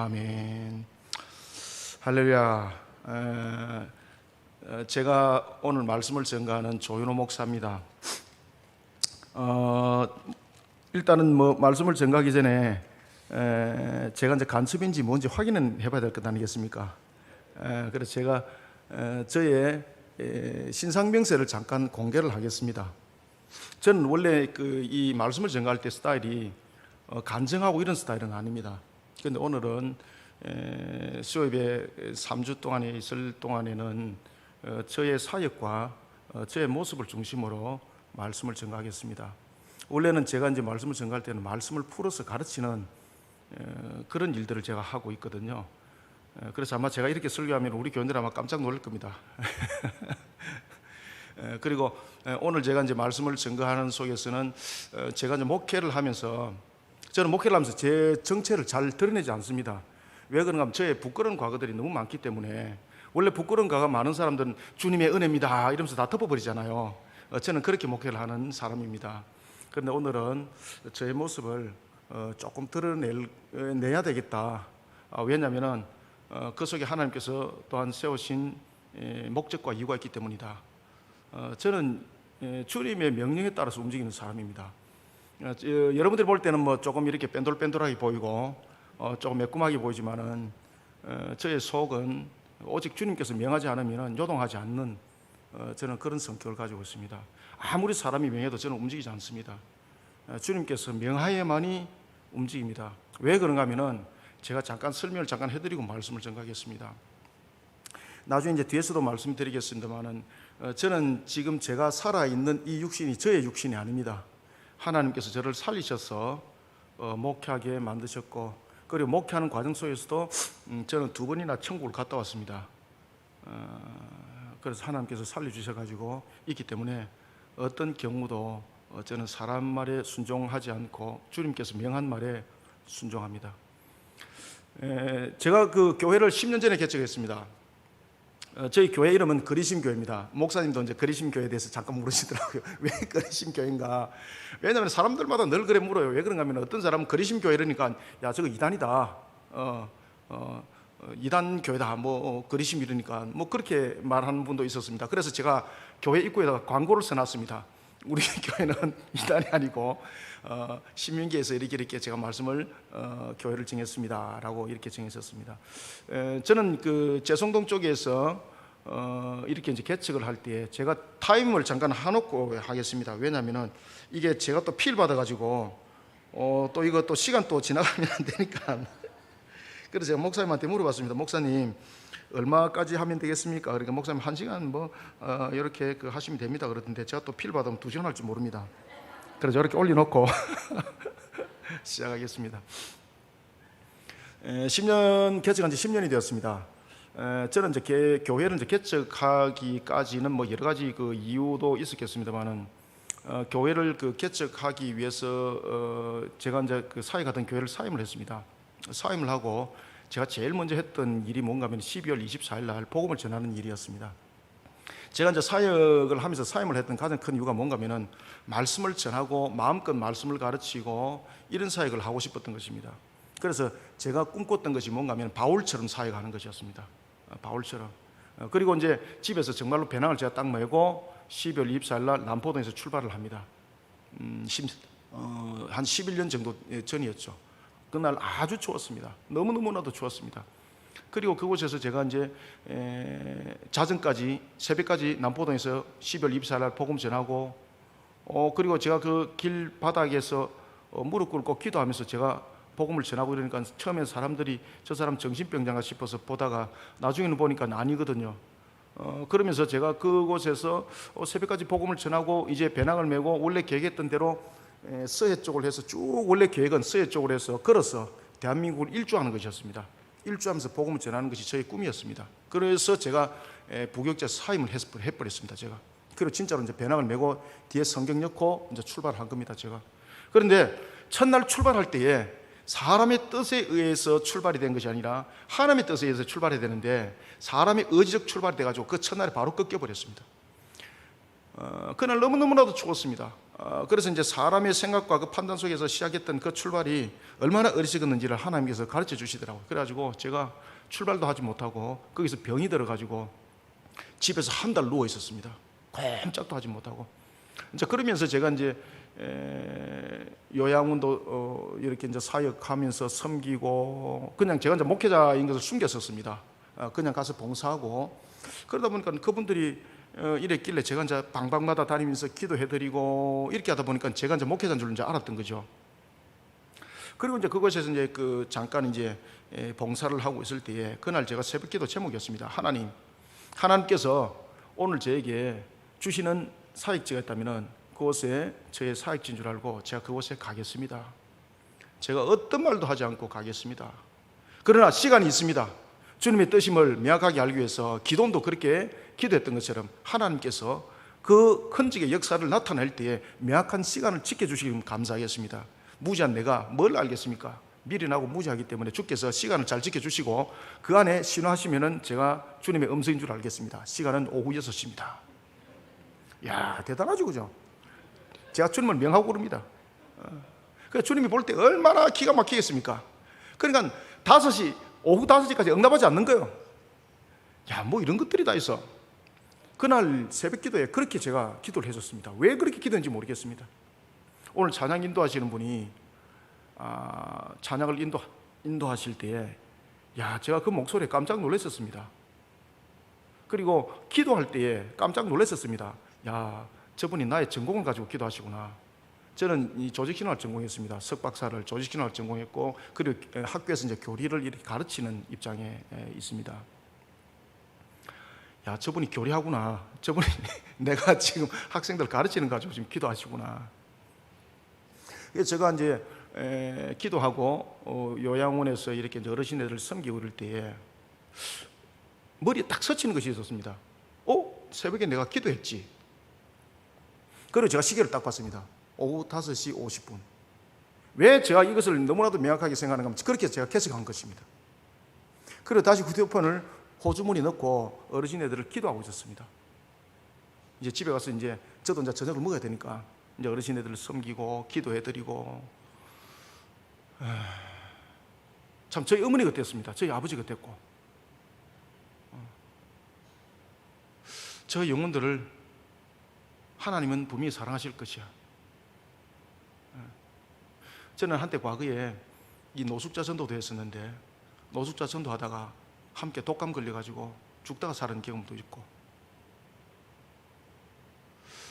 아멘. 할렐루야. 제가 오늘 말씀을 전가하는 조윤호 목사입니다. 일단은 말씀을 전가하기 전에 제가 이제 간첩인지 뭔지 확인은 해봐야 될 것 아니겠습니까? 그래서 제가 저의 신상명세를 잠깐 공개를 하겠습니다. 저는 원래 이 말씀을 전가할 때 스타일이 간증하고 이런 스타일은 아닙니다. 그런데 오늘은 수요예배 3주 동안에 있을 동안에는 저의 사역과 저의 모습을 중심으로 말씀을 전가하겠습니다. 원래는 제가 이제 말씀을 전가할 때는 말씀을 풀어서 가르치는 그런 일들을 제가 하고 있거든요. 그래서 아마 제가 이렇게 설교하면 우리 교인들 아마 깜짝 놀랄 겁니다. 그리고 오늘 제가 이제 말씀을 전가하는 속에서는 제가 이제 목회를 하면서 저는 목회를 하면서 제 정체를 잘 드러내지 않습니다. 왜 그런가 하면 저의 부끄러운 과거들이 너무 많기 때문에. 원래 부끄러운 과거가 많은 사람들은 주님의 은혜입니다 이러면서 다 덮어버리잖아요. 저는 그렇게 목회를 하는 사람입니다. 그런데 오늘은 저의 모습을 조금 드러내야 되겠다. 왜냐하면 그 속에 하나님께서 또한 세우신 목적과 이유가 있기 때문이다. 저는 주님의 명령에 따라서 움직이는 사람입니다. 여러분들이 볼 때는 조금 이렇게 뺀돌뺀돌하게 보이고 조금 매콤하게 보이지만은 저의 속은 오직 주님께서 명하지 않으면 요동하지 않는 저는 그런 성격을 가지고 있습니다. 아무리 사람이 명해도 저는 움직이지 않습니다. 주님께서 명하에만이 움직입니다. 왜 그런가 하면은 제가 잠깐 설명을 잠깐 해드리고 말씀을 전가하겠습니다. 나중에 이제 뒤에서도 말씀드리겠습니다만은 저는 지금 제가 살아있는 이 육신이 저의 육신이 아닙니다. 하나님께서 저를 살리셔서 목회하게 만드셨고, 그리고 목회하는 과정 속에서도 저는 2번이나 천국을 갔다 왔습니다. 그래서 하나님께서 살려주셔가지고 있기 때문에 어떤 경우도 저는 사람 말에 순종하지 않고 주님께서 명한 말에 순종합니다. 제가 그 교회를 10년 전에 개척했습니다. 저희 교회 이름은 그리심교회입니다. 목사님도 이제 그리심교회에 대해서 잠깐 물으시더라고요. 왜 그리심교회인가? 왜냐하면 사람들마다 늘 그래 물어요. 왜 그런가 하면 어떤 사람은 그리심교회 이러니까 야 저거 이단이다. 이단교회다. 그리심 이러니까 그렇게 말하는 분도 있었습니다. 그래서 제가 교회 입구에다가 광고를 써놨습니다. 우리 교회는 이단이 아니고 신명기에서 이렇게 제가 말씀을 교회를 정했습니다 라고 이렇게 정했었습니다. 저는 그 제송동 쪽에서 이렇게 이제 개척을 할 때 제가 타임을 잠깐 해놓고 하겠습니다. 왜냐하면은 이게 제가 또 필 받아가지고 또 이거 또 시간 또 지나가면 안 되니까. 그래서 제가 목사님한테 물어봤습니다. 목사님 얼마까지 하면 되겠습니까? 그러니까 목사님 1시간 이렇게 하시면 됩니다 그러던데 제가 또 필 받으면 2시간 할 줄 모릅니다. 그래서 이렇게 올려놓고 시작하겠습니다. 10년 개척한 지 10년이 되었습니다. 저는 이제 교회를 이제 개척하기까지는 여러 가지 그 이유도 있었겠습니다만은 교회를 개척하기 위해서 제가 이제 사역하던 교회를 사임을 했습니다. 사임을 하고 제가 제일 먼저 했던 일이 뭔가 하면 12월 24일 날 복음을 전하는 일이었습니다. 제가 이제 사역을 하면서 사임을 했던 가장 큰 이유가 뭔가 하면은 말씀을 전하고 마음껏 말씀을 가르치고 이런 사역을 하고 싶었던 것입니다. 그래서 제가 꿈꿨던 것이 뭔가 하면 바울처럼 사역하는 것이었습니다. 바울처럼. 그리고 이제 집에서 정말로 배낭을 제가 딱 메고 12월 24일 날 남포동에서 출발을 합니다. 한 11년 정도 전이었죠. 그날 아주 추웠습니다. 너무너무나도 추웠습니다. 그리고 그곳에서 제가 이제 자정까지 새벽까지 남포동에서 12월 24일 날 복음 전하고 그리고 제가 그 길 바닥에서 무릎 꿇고 기도하면서 제가 복음을 전하고 이러니까 처음에 사람들이 저 사람 정신병자가 싶어서 보다가 나중에는 보니까 아니거든요. 그러면서 제가 그곳에서 새벽까지 복음을 전하고 이제 배낭을 메고 원래 계획했던 대로 서해 쪽을 해서 쭉 원래 계획은 서해 쪽으로 해서 걸어서 대한민국을 일주하는 것이었습니다. 일주하면서 복음을 전하는 것이 저의 꿈이었습니다. 그래서 제가 부교육자 사임을 해버렸습니다. 제가. 그리고 진짜로 이제 배낭을 메고 뒤에 성경 넣고 이제 출발한 겁니다. 제가. 그런데 첫날 출발할 때에 사람의 뜻에 의해서 출발이 된 것이 아니라 하나님의 뜻에 의해서 출발해야 되는데 사람의 의지적 출발이 돼가지고 그 첫날에 바로 꺾여버렸습니다. 그날 너무너무나도 추웠습니다. 그래서 이제 사람의 생각과 그 판단 속에서 시작했던 그 출발이 얼마나 어리석었는지를 하나님께서 가르쳐 주시더라고요. 그래가지고 제가 출발도 하지 못하고 거기서 병이 들어가지고 집에서 한 달 누워 있었습니다. 꼼짝도 하지 못하고. 이제 그러면서 제가 이제 요양원도 이렇게 이제 사역하면서 섬기고, 그냥 제가 이제 목회자인 것을 숨겼었습니다. 그냥 가서 봉사하고. 그러다 보니까 그분들이 이랬길래 제가 이제 방방마다 다니면서 기도해드리고 이렇게 하다 보니까 제가 이제 목회자인 줄 이제 알았던 거죠. 그리고 이제 그곳에서 이제 잠깐 이제 봉사를 하고 있을 때에 그날 제가 새벽기도 제목이었습니다. 하나님께서 오늘 저에게 주시는 사역지가 있다면은 그곳에 저의 사역지인 줄 알고 제가 그곳에 가겠습니다. 제가 어떤 말도 하지 않고 가겠습니다. 그러나 시간이 있습니다. 주님의 뜻임을 명확하게 알기 위해서 기도도 그렇게 기도했던 것처럼 하나님께서 그 큰직의 역사를 나타낼 때에 명확한 시간을 지켜주시면 감사하겠습니다. 무지한 내가 뭘 알겠습니까? 미련하고 무지하기 때문에 주께서 시간을 잘 지켜주시고 그 안에 신호하시면은 제가 주님의 음성인 줄 알겠습니다. 시간은 오후 6시입니다. 이야, 대단하죠, 그죠? 제가 주님을 명하고 그럽니다. 그러니까 주님이 볼 때 얼마나 기가 막히겠습니까? 그러니까 오후 5시까지 응답하지 않는 거예요. 야, 뭐 이런 것들이 다 있어. 그날 새벽 기도에 그렇게 제가 기도를 해줬습니다. 왜 그렇게 기도했는지 모르겠습니다. 오늘 찬양 인도하시는 분이 찬양을 인도하실 때에 제가 그 목소리에 깜짝 놀랐었습니다. 그리고 기도할 때에 깜짝 놀랐었습니다. 저분이 나의 전공을 가지고 기도하시구나. 저는 이 조직신화를 전공했습니다. 석박사를 조직신화를 전공했고, 그리고 학교에서 이제 교리를 이렇게 가르치는 입장에 있습니다. 저분이 교리하구나. 저분이 내가 지금 학생들 가르치는 거 가지고 지금 기도하시구나. 그래서 제가 이제 기도하고 요양원에서 이렇게 이제 어르신애들 섬기고 그럴 때에 머리에 딱 스치는 것이 있었습니다. 새벽에 내가 기도했지. 그리고 제가 시계를 딱 봤습니다. 오후 5시 50분. 왜 제가 이것을 너무나도 명확하게 생각하는가 하면 그렇게 제가 캐스한 것입니다. 그리고 다시 휴대폰을 호주머니 넣고 어르신애들을 기도하고 있었습니다. 이제 집에 가서 이제 저도 이제 저녁을 먹어야 되니까 이제 어르신애들을 섬기고 기도해드리고. 참 저희 어머니 같았습니다. 저희 아버지 같았고. 저 영혼들을 하나님은 분명히 사랑하실 것이야. 저는 한때 과거에 이 노숙자 전도도 했었는데 노숙자 전도하다가 함께 독감 걸려가지고 죽다가 살은 경험도 있고,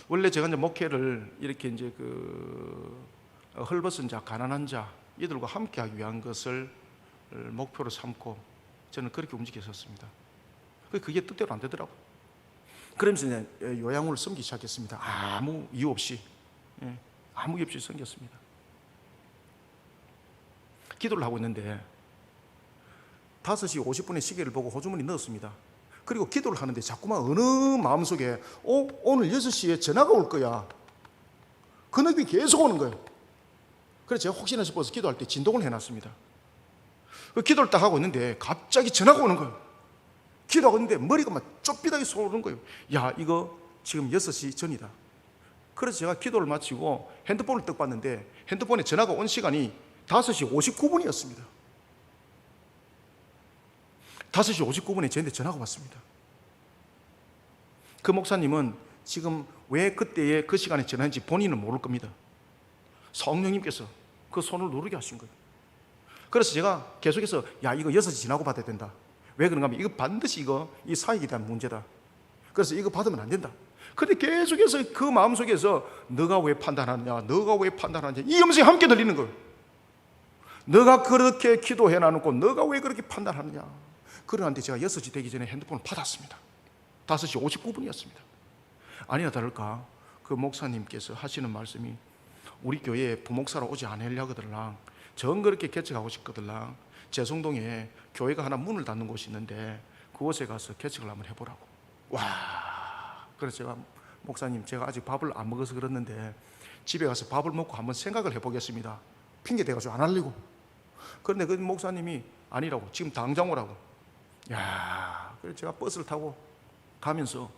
원래 제가 이제 목회를 이렇게 이제 헐벗은 자, 가난한 자 이들과 함께하기 위한 것을 목표로 삼고 저는 그렇게 움직였었습니다. 그게 뜻대로 안 되더라고요. 그러면서 이제 요양원을 섬기기 시작했습니다. 아무 이유 없이 섬겼습니다. 기도를 하고 있는데 5시 50분에 시계를 보고 호주머니 넣었습니다. 그리고 기도를 하는데 자꾸만 어느 마음속에 오늘 6시에 전화가 올 거야. 그 느낌이 계속 오는 거예요. 그래서 제가 혹시나 싶어서 기도할 때 진동을 해놨습니다. 그 기도를 딱 하고 있는데 갑자기 전화가 오는 거예요. 기도하고 있는데 머리가 막 좁비다게 솟는 거예요. 이거 지금 6시 전이다. 그래서 제가 기도를 마치고 핸드폰을 딱 봤는데 핸드폰에 전화가 온 시간이 5시 59분이었습니다. 5시 59분에 저한테 전화가 왔습니다. 그 목사님은 지금 왜 그때에 그 시간에 전화했는지 본인은 모를 겁니다. 성령님께서 그 손을 누르게 하신 거예요. 그래서 제가 계속해서 이거 6시 지나고 받아야 된다. 왜 그런가 하면 이거 반드시 이 사역에 대한 문제다. 그래서 이거 받으면 안 된다. 근데 계속해서 그 마음속에서 너가 왜 판단하느냐, 너가 왜 판단하느냐, 이 음성이 함께 들리는 거예요. 너가 그렇게 기도해놔놓고 너가 왜 그렇게 판단하느냐. 그러는데 제가 6시 되기 전에 핸드폰을 받았습니다. 5시 59분이었습니다. 아니나 다를까 그 목사님께서 하시는 말씀이 우리 교회에 부목사로 오지 않으려거들랑 정 그렇게 개척하고 싶거들랑 재성동에 교회가 하나 문을 닫는 곳이 있는데 그곳에 가서 개척을 한번 해보라고. 그래서 제가 목사님 제가 아직 밥을 안 먹어서 그랬는데 집에 가서 밥을 먹고 한번 생각을 해보겠습니다. 핑계 대가지고 안 하려고. 그런데 그 목사님이 아니라고, 지금 당장 오라고. 그래서 제가 버스를 타고 가면서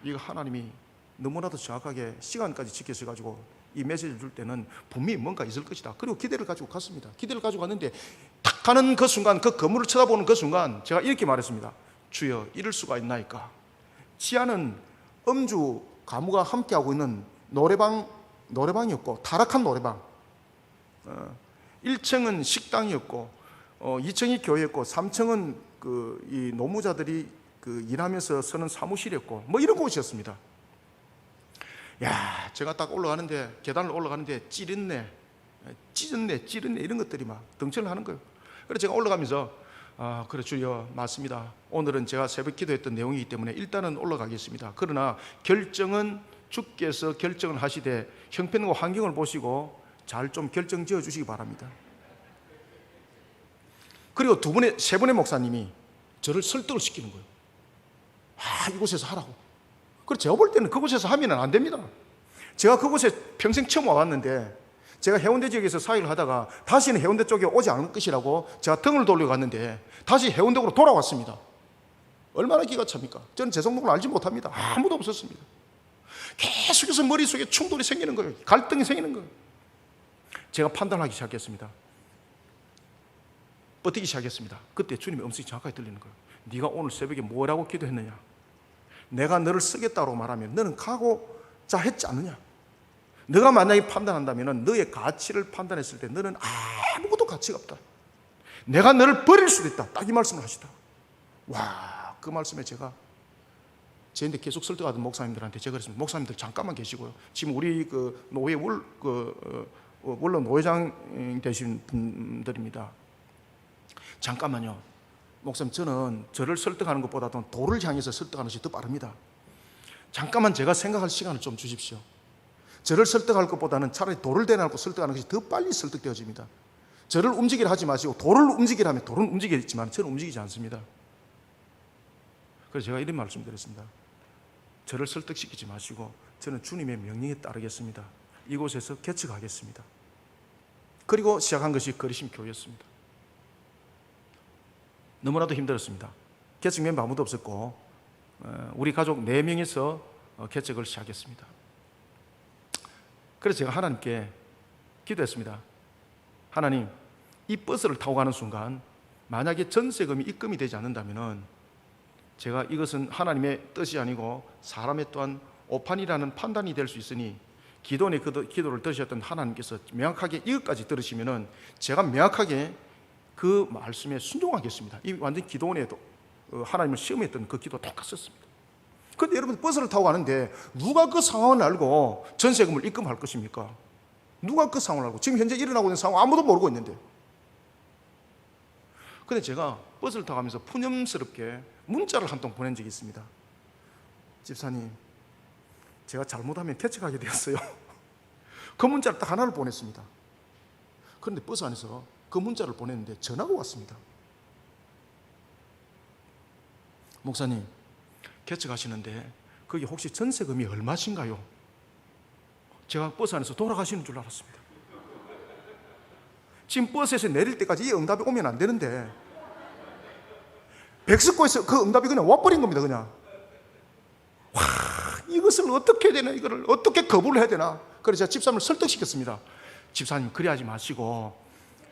이거 하나님이 너무나도 정확하게 시간까지 지켜서 가지고 이 메시지를 줄 때는 분명히 뭔가 있을 것이다. 그리고 기대를 가지고 갔습니다. 기대를 가지고 갔는데 탁 가는 그 순간, 그 건물을 쳐다보는 그 순간 제가 이렇게 말했습니다. 주여, 이럴 수가 있나이까. 지하는 음주 가무가 함께하고 있는 노래방이었고, 타락한 노래방. 1층은 식당이었고, 2층이 교회였고, 3층은 이 노무자들이 일하면서 쓰는 사무실이었고, 뭐 이런 곳이었습니다. 야, 제가 딱 올라가는데, 계단을 올라가는데 찌릿네 이런 것들이 막 등장을 하는 거예요. 그래서 제가 올라가면서 그래 주여, 맞습니다. 오늘은 제가 새벽 기도했던 내용이기 때문에 일단은 올라가겠습니다. 그러나 결정은 주께서 결정을 하시되 형편과 환경을 보시고 잘 좀 결정 지어 주시기 바랍니다. 그리고 세 분의 목사님이 저를 설득을 시키는 거예요. 이곳에서 하라고. 그래서 제가 볼 때는 그곳에서 하면 안 됩니다. 제가 그곳에 평생 처음 와봤는데, 제가 해운대 지역에서 사역을 하다가 다시는 해운대 쪽에 오지 않을 것이라고 제가 등을 돌려갔는데 다시 해운대로 돌아왔습니다. 얼마나 기가 찹니까? 저는 제 성공을 알지 못합니다. 아무도 없었습니다. 계속해서 머릿속에 충돌이 생기는 거예요. 갈등이 생기는 거예요. 제가 판단하기 시작했습니다. 버티기 시작했습니다. 그때 주님의 음성이 정확하게 들리는 거예요. 네가 오늘 새벽에 뭐라고 기도했느냐? 내가 너를 쓰겠다고 말하면 너는 가고자 했지 않느냐? 너가 만약에 판단한다면 너의 가치를 판단했을 때 너는 아무것도 가치가 없다. 내가 너를 버릴 수도 있다. 딱 이 말씀을 하시다. 와, 그 말씀에 제가 저한테 계속 설득하던 목사님들한테 제가 그랬습니다. 목사님들 잠깐만 계시고요. 지금 우리 노회 원로 노회장 되신 분들입니다. 잠깐만요. 목사님, 저는 저를 설득하는 것보다도 도를 향해서 설득하는 것이 더 빠릅니다. 잠깐만 제가 생각할 시간을 좀 주십시오. 저를 설득할 것보다는 차라리 도를 대놓고 설득하는 것이 더 빨리 설득되어집니다. 저를 움직이려 하지 마시고 도를 움직이려 하면 돌은 움직이겠지만 저는 움직이지 않습니다. 그래서 제가 이런 말씀드렸습니다. 저를 설득시키지 마시고 저는 주님의 명령에 따르겠습니다. 이곳에서 개척하겠습니다. 그리고 시작한 것이 거리심 교회였습니다. 너무나도 힘들었습니다. 개척 멤버 아무도 없었고 우리 가족 4명이서 개척을 시작했습니다. 그래서 제가 하나님께 기도했습니다. 하나님, 이 버스를 타고 가는 순간 만약에 전세금이 입금이 되지 않는다면 제가 이것은 하나님의 뜻이 아니고 사람의 또한 오판이라는 판단이 될 수 있으니 기도원의 기도를 들으셨던 하나님께서 명확하게 이것까지 들으시면 제가 명확하게 그 말씀에 순종하겠습니다. 이 완전 기도원에도 하나님을 시험했던 그 기도 똑같았습니다. 그런데 여러분, 버스를 타고 가는데 누가 그 상황을 알고 전세금을 입금할 것입니까? 누가 그 상황을 알고, 지금 현재 일어나고 있는 상황 아무도 모르고 있는데. 그런데 제가 버스를 타고 가면서 푸념스럽게 문자를 한 통 보낸 적이 있습니다. 집사님, 제가 잘못하면 개척하게 되었어요. 그 문자를 딱 하나를 보냈습니다. 그런데 버스 안에서 그 문자를 보냈는데 전화가 왔습니다. 목사님, 개척하시는데 그게 혹시 전세금이 얼마신가요? 제가 버스 안에서 돌아가시는 줄 알았습니다. 지금 버스에서 내릴 때까지 이 응답이 오면 안 되는데 백석고에서 그 응답이 그냥 와버린 겁니다. 그냥 이것을 어떻게 해야 되나, 이거를 어떻게 거부를 해야 되나. 그래서 제가 집사님을 설득시켰습니다. 집사님, 그리하지 마시고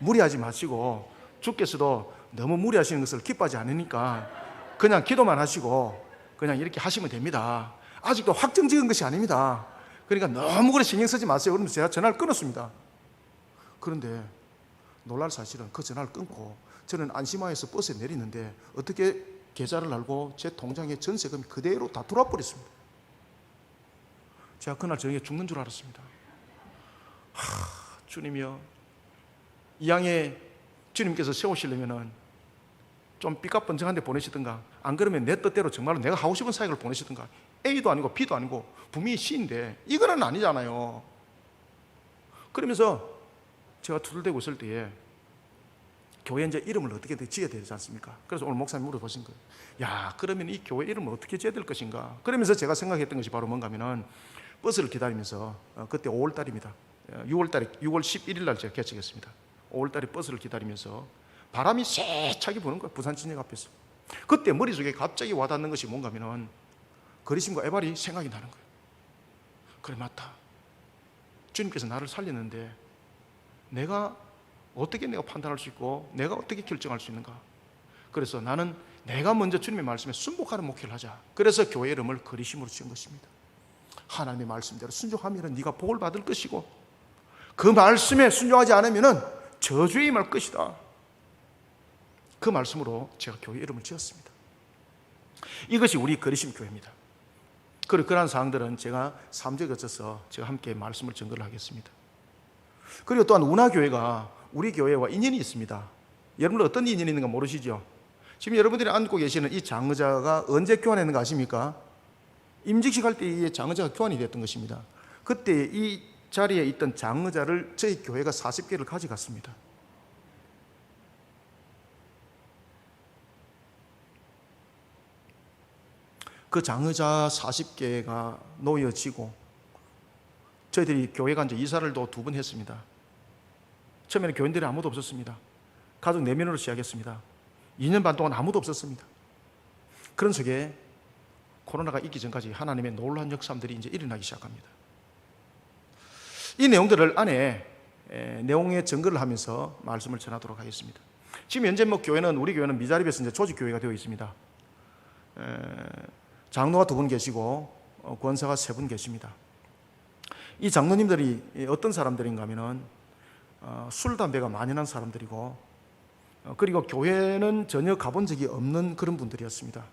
무리하지 마시고 주께서도 너무 무리하시는 것을 기뻐하지 않으니까 그냥 기도만 하시고 그냥 이렇게 하시면 됩니다. 아직도 확정 지은 것이 아닙니다. 그러니까 너무 그래 신경 쓰지 마세요. 그러면서 제가 전화를 끊었습니다. 그런데 놀랄 사실은 그 전화를 끊고 저는 안심하여서 버스에 내리는데 어떻게 계좌를 알고 제 통장에 전세금이 그대로 다 들어와 버렸습니다. 제가 그날 저녁에 죽는 줄 알았습니다. 주님이여, 이 양에 주님께서 세우시려면 좀 삐까뻔쩍한 데 보내시든가, 안 그러면 내 뜻대로 정말로 내가 하고 싶은 사역을 보내시든가. A도 아니고 B도 아니고 분명히 C인데 이거는 아니잖아요. 그러면서 제가 투덜대고 있을 때에 교회 이제 이름을 어떻게 지어야 되지 않습니까? 그래서 오늘 목사님 물어보신 거예요. 야, 그러면 이 교회 이름을 어떻게 지어야 될 것인가? 그러면서 제가 생각했던 것이 바로 뭔가 하면은 버스를 기다리면서 그때 5월 달입니다. 6월 11일 날 제가 개척했습니다. 5월 달에 버스를 기다리면서 바람이 세차게 부는 거예요. 부산 진역 앞에서. 그때 머릿속에 갑자기 와닿는 것이 뭔가 하면은 거리심과 에발이 생각이 나는 거예요. 그래, 맞다. 주님께서 나를 살렸는데 내가 판단할 수 있고 내가 어떻게 결정할 수 있는가? 그래서 나는 내가 먼저 주님의 말씀에 순복하는 목회를 하자. 그래서 교회 이름을 그리심으로 지은 것입니다. 하나님의 말씀대로 순종하면 네가 복을 받을 것이고 그 말씀에 순종하지 않으면 저주에 임할 것이다. 그 말씀으로 제가 교회 이름을 지었습니다. 이것이 우리 그리심 교회입니다. 그리고 그러한 사항들은 제가 3주에 거쳐서 제가 함께 말씀을 전거를 하겠습니다. 그리고 또한 운하교회가 우리 교회와 인연이 있습니다. 여러분들 어떤 인연이 있는가 모르시죠? 지금 여러분들이 앉고 계시는 이 장의자가 언제 교환했는가 아십니까? 임직식 할 때 이 장의자가 교환이 됐던 것입니다. 그때 이 자리에 있던 장의자를 저희 교회가 40개를 가져갔습니다. 그 장의자 40개가 놓여지고 저희들이 교회가 이제 이사를 또 2번 했습니다. 처음에는 교인들이 아무도 없었습니다. 가족 4명으로 시작했습니다. 2년 반 동안 아무도 없었습니다. 그런 속에 코로나가 있기 전까지 하나님의 놀라운 역사들이 이제 일어나기 시작합니다. 이 내용들을 안에 내용의 증거를 하면서 말씀을 전하도록 하겠습니다. 지금 현재 우리 교회는 미자립에서 이제 조직 교회가 되어 있습니다. 장로가 2분 계시고 권사가 3분 계십니다. 이 장로님들이 어떤 사람들인가 하면은 술, 담배가 만연한 사람들이고 그리고 교회는 전혀 가본 적이 없는 그런 분들이었습니다.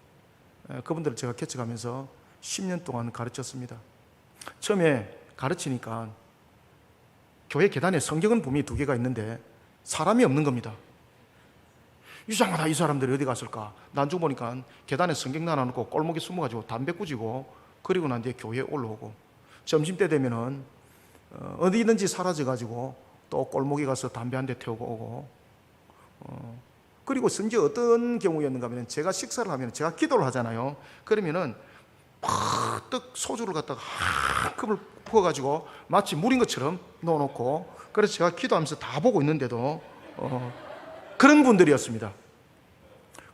그분들을 제가 개척하면서 10년 동안 가르쳤습니다. 처음에 가르치니까 교회 계단에 성경은 분명히 2개가 있는데 사람이 없는 겁니다. 이상하다, 이 사람들이 어디 갔을까? 나중에 보니까 계단에 성경 놔놓고 골목에 숨어가지고 담배 꾸지고 그리고 난 뒤에 교회에 올라오고 점심때 되면은 어디든지 사라져가지고 또 골목에 가서 담배 한 대 태우고 오고 그리고 심지어 어떤 경우였는가 하면 제가 식사를 하면 제가 기도를 하잖아요. 그러면은 팍떡 소주를 갖다가 한 컵을 부어가지고 마치 물인 것처럼 넣어놓고 그래서 제가 기도하면서 다 보고 있는데도 그런 분들이었습니다.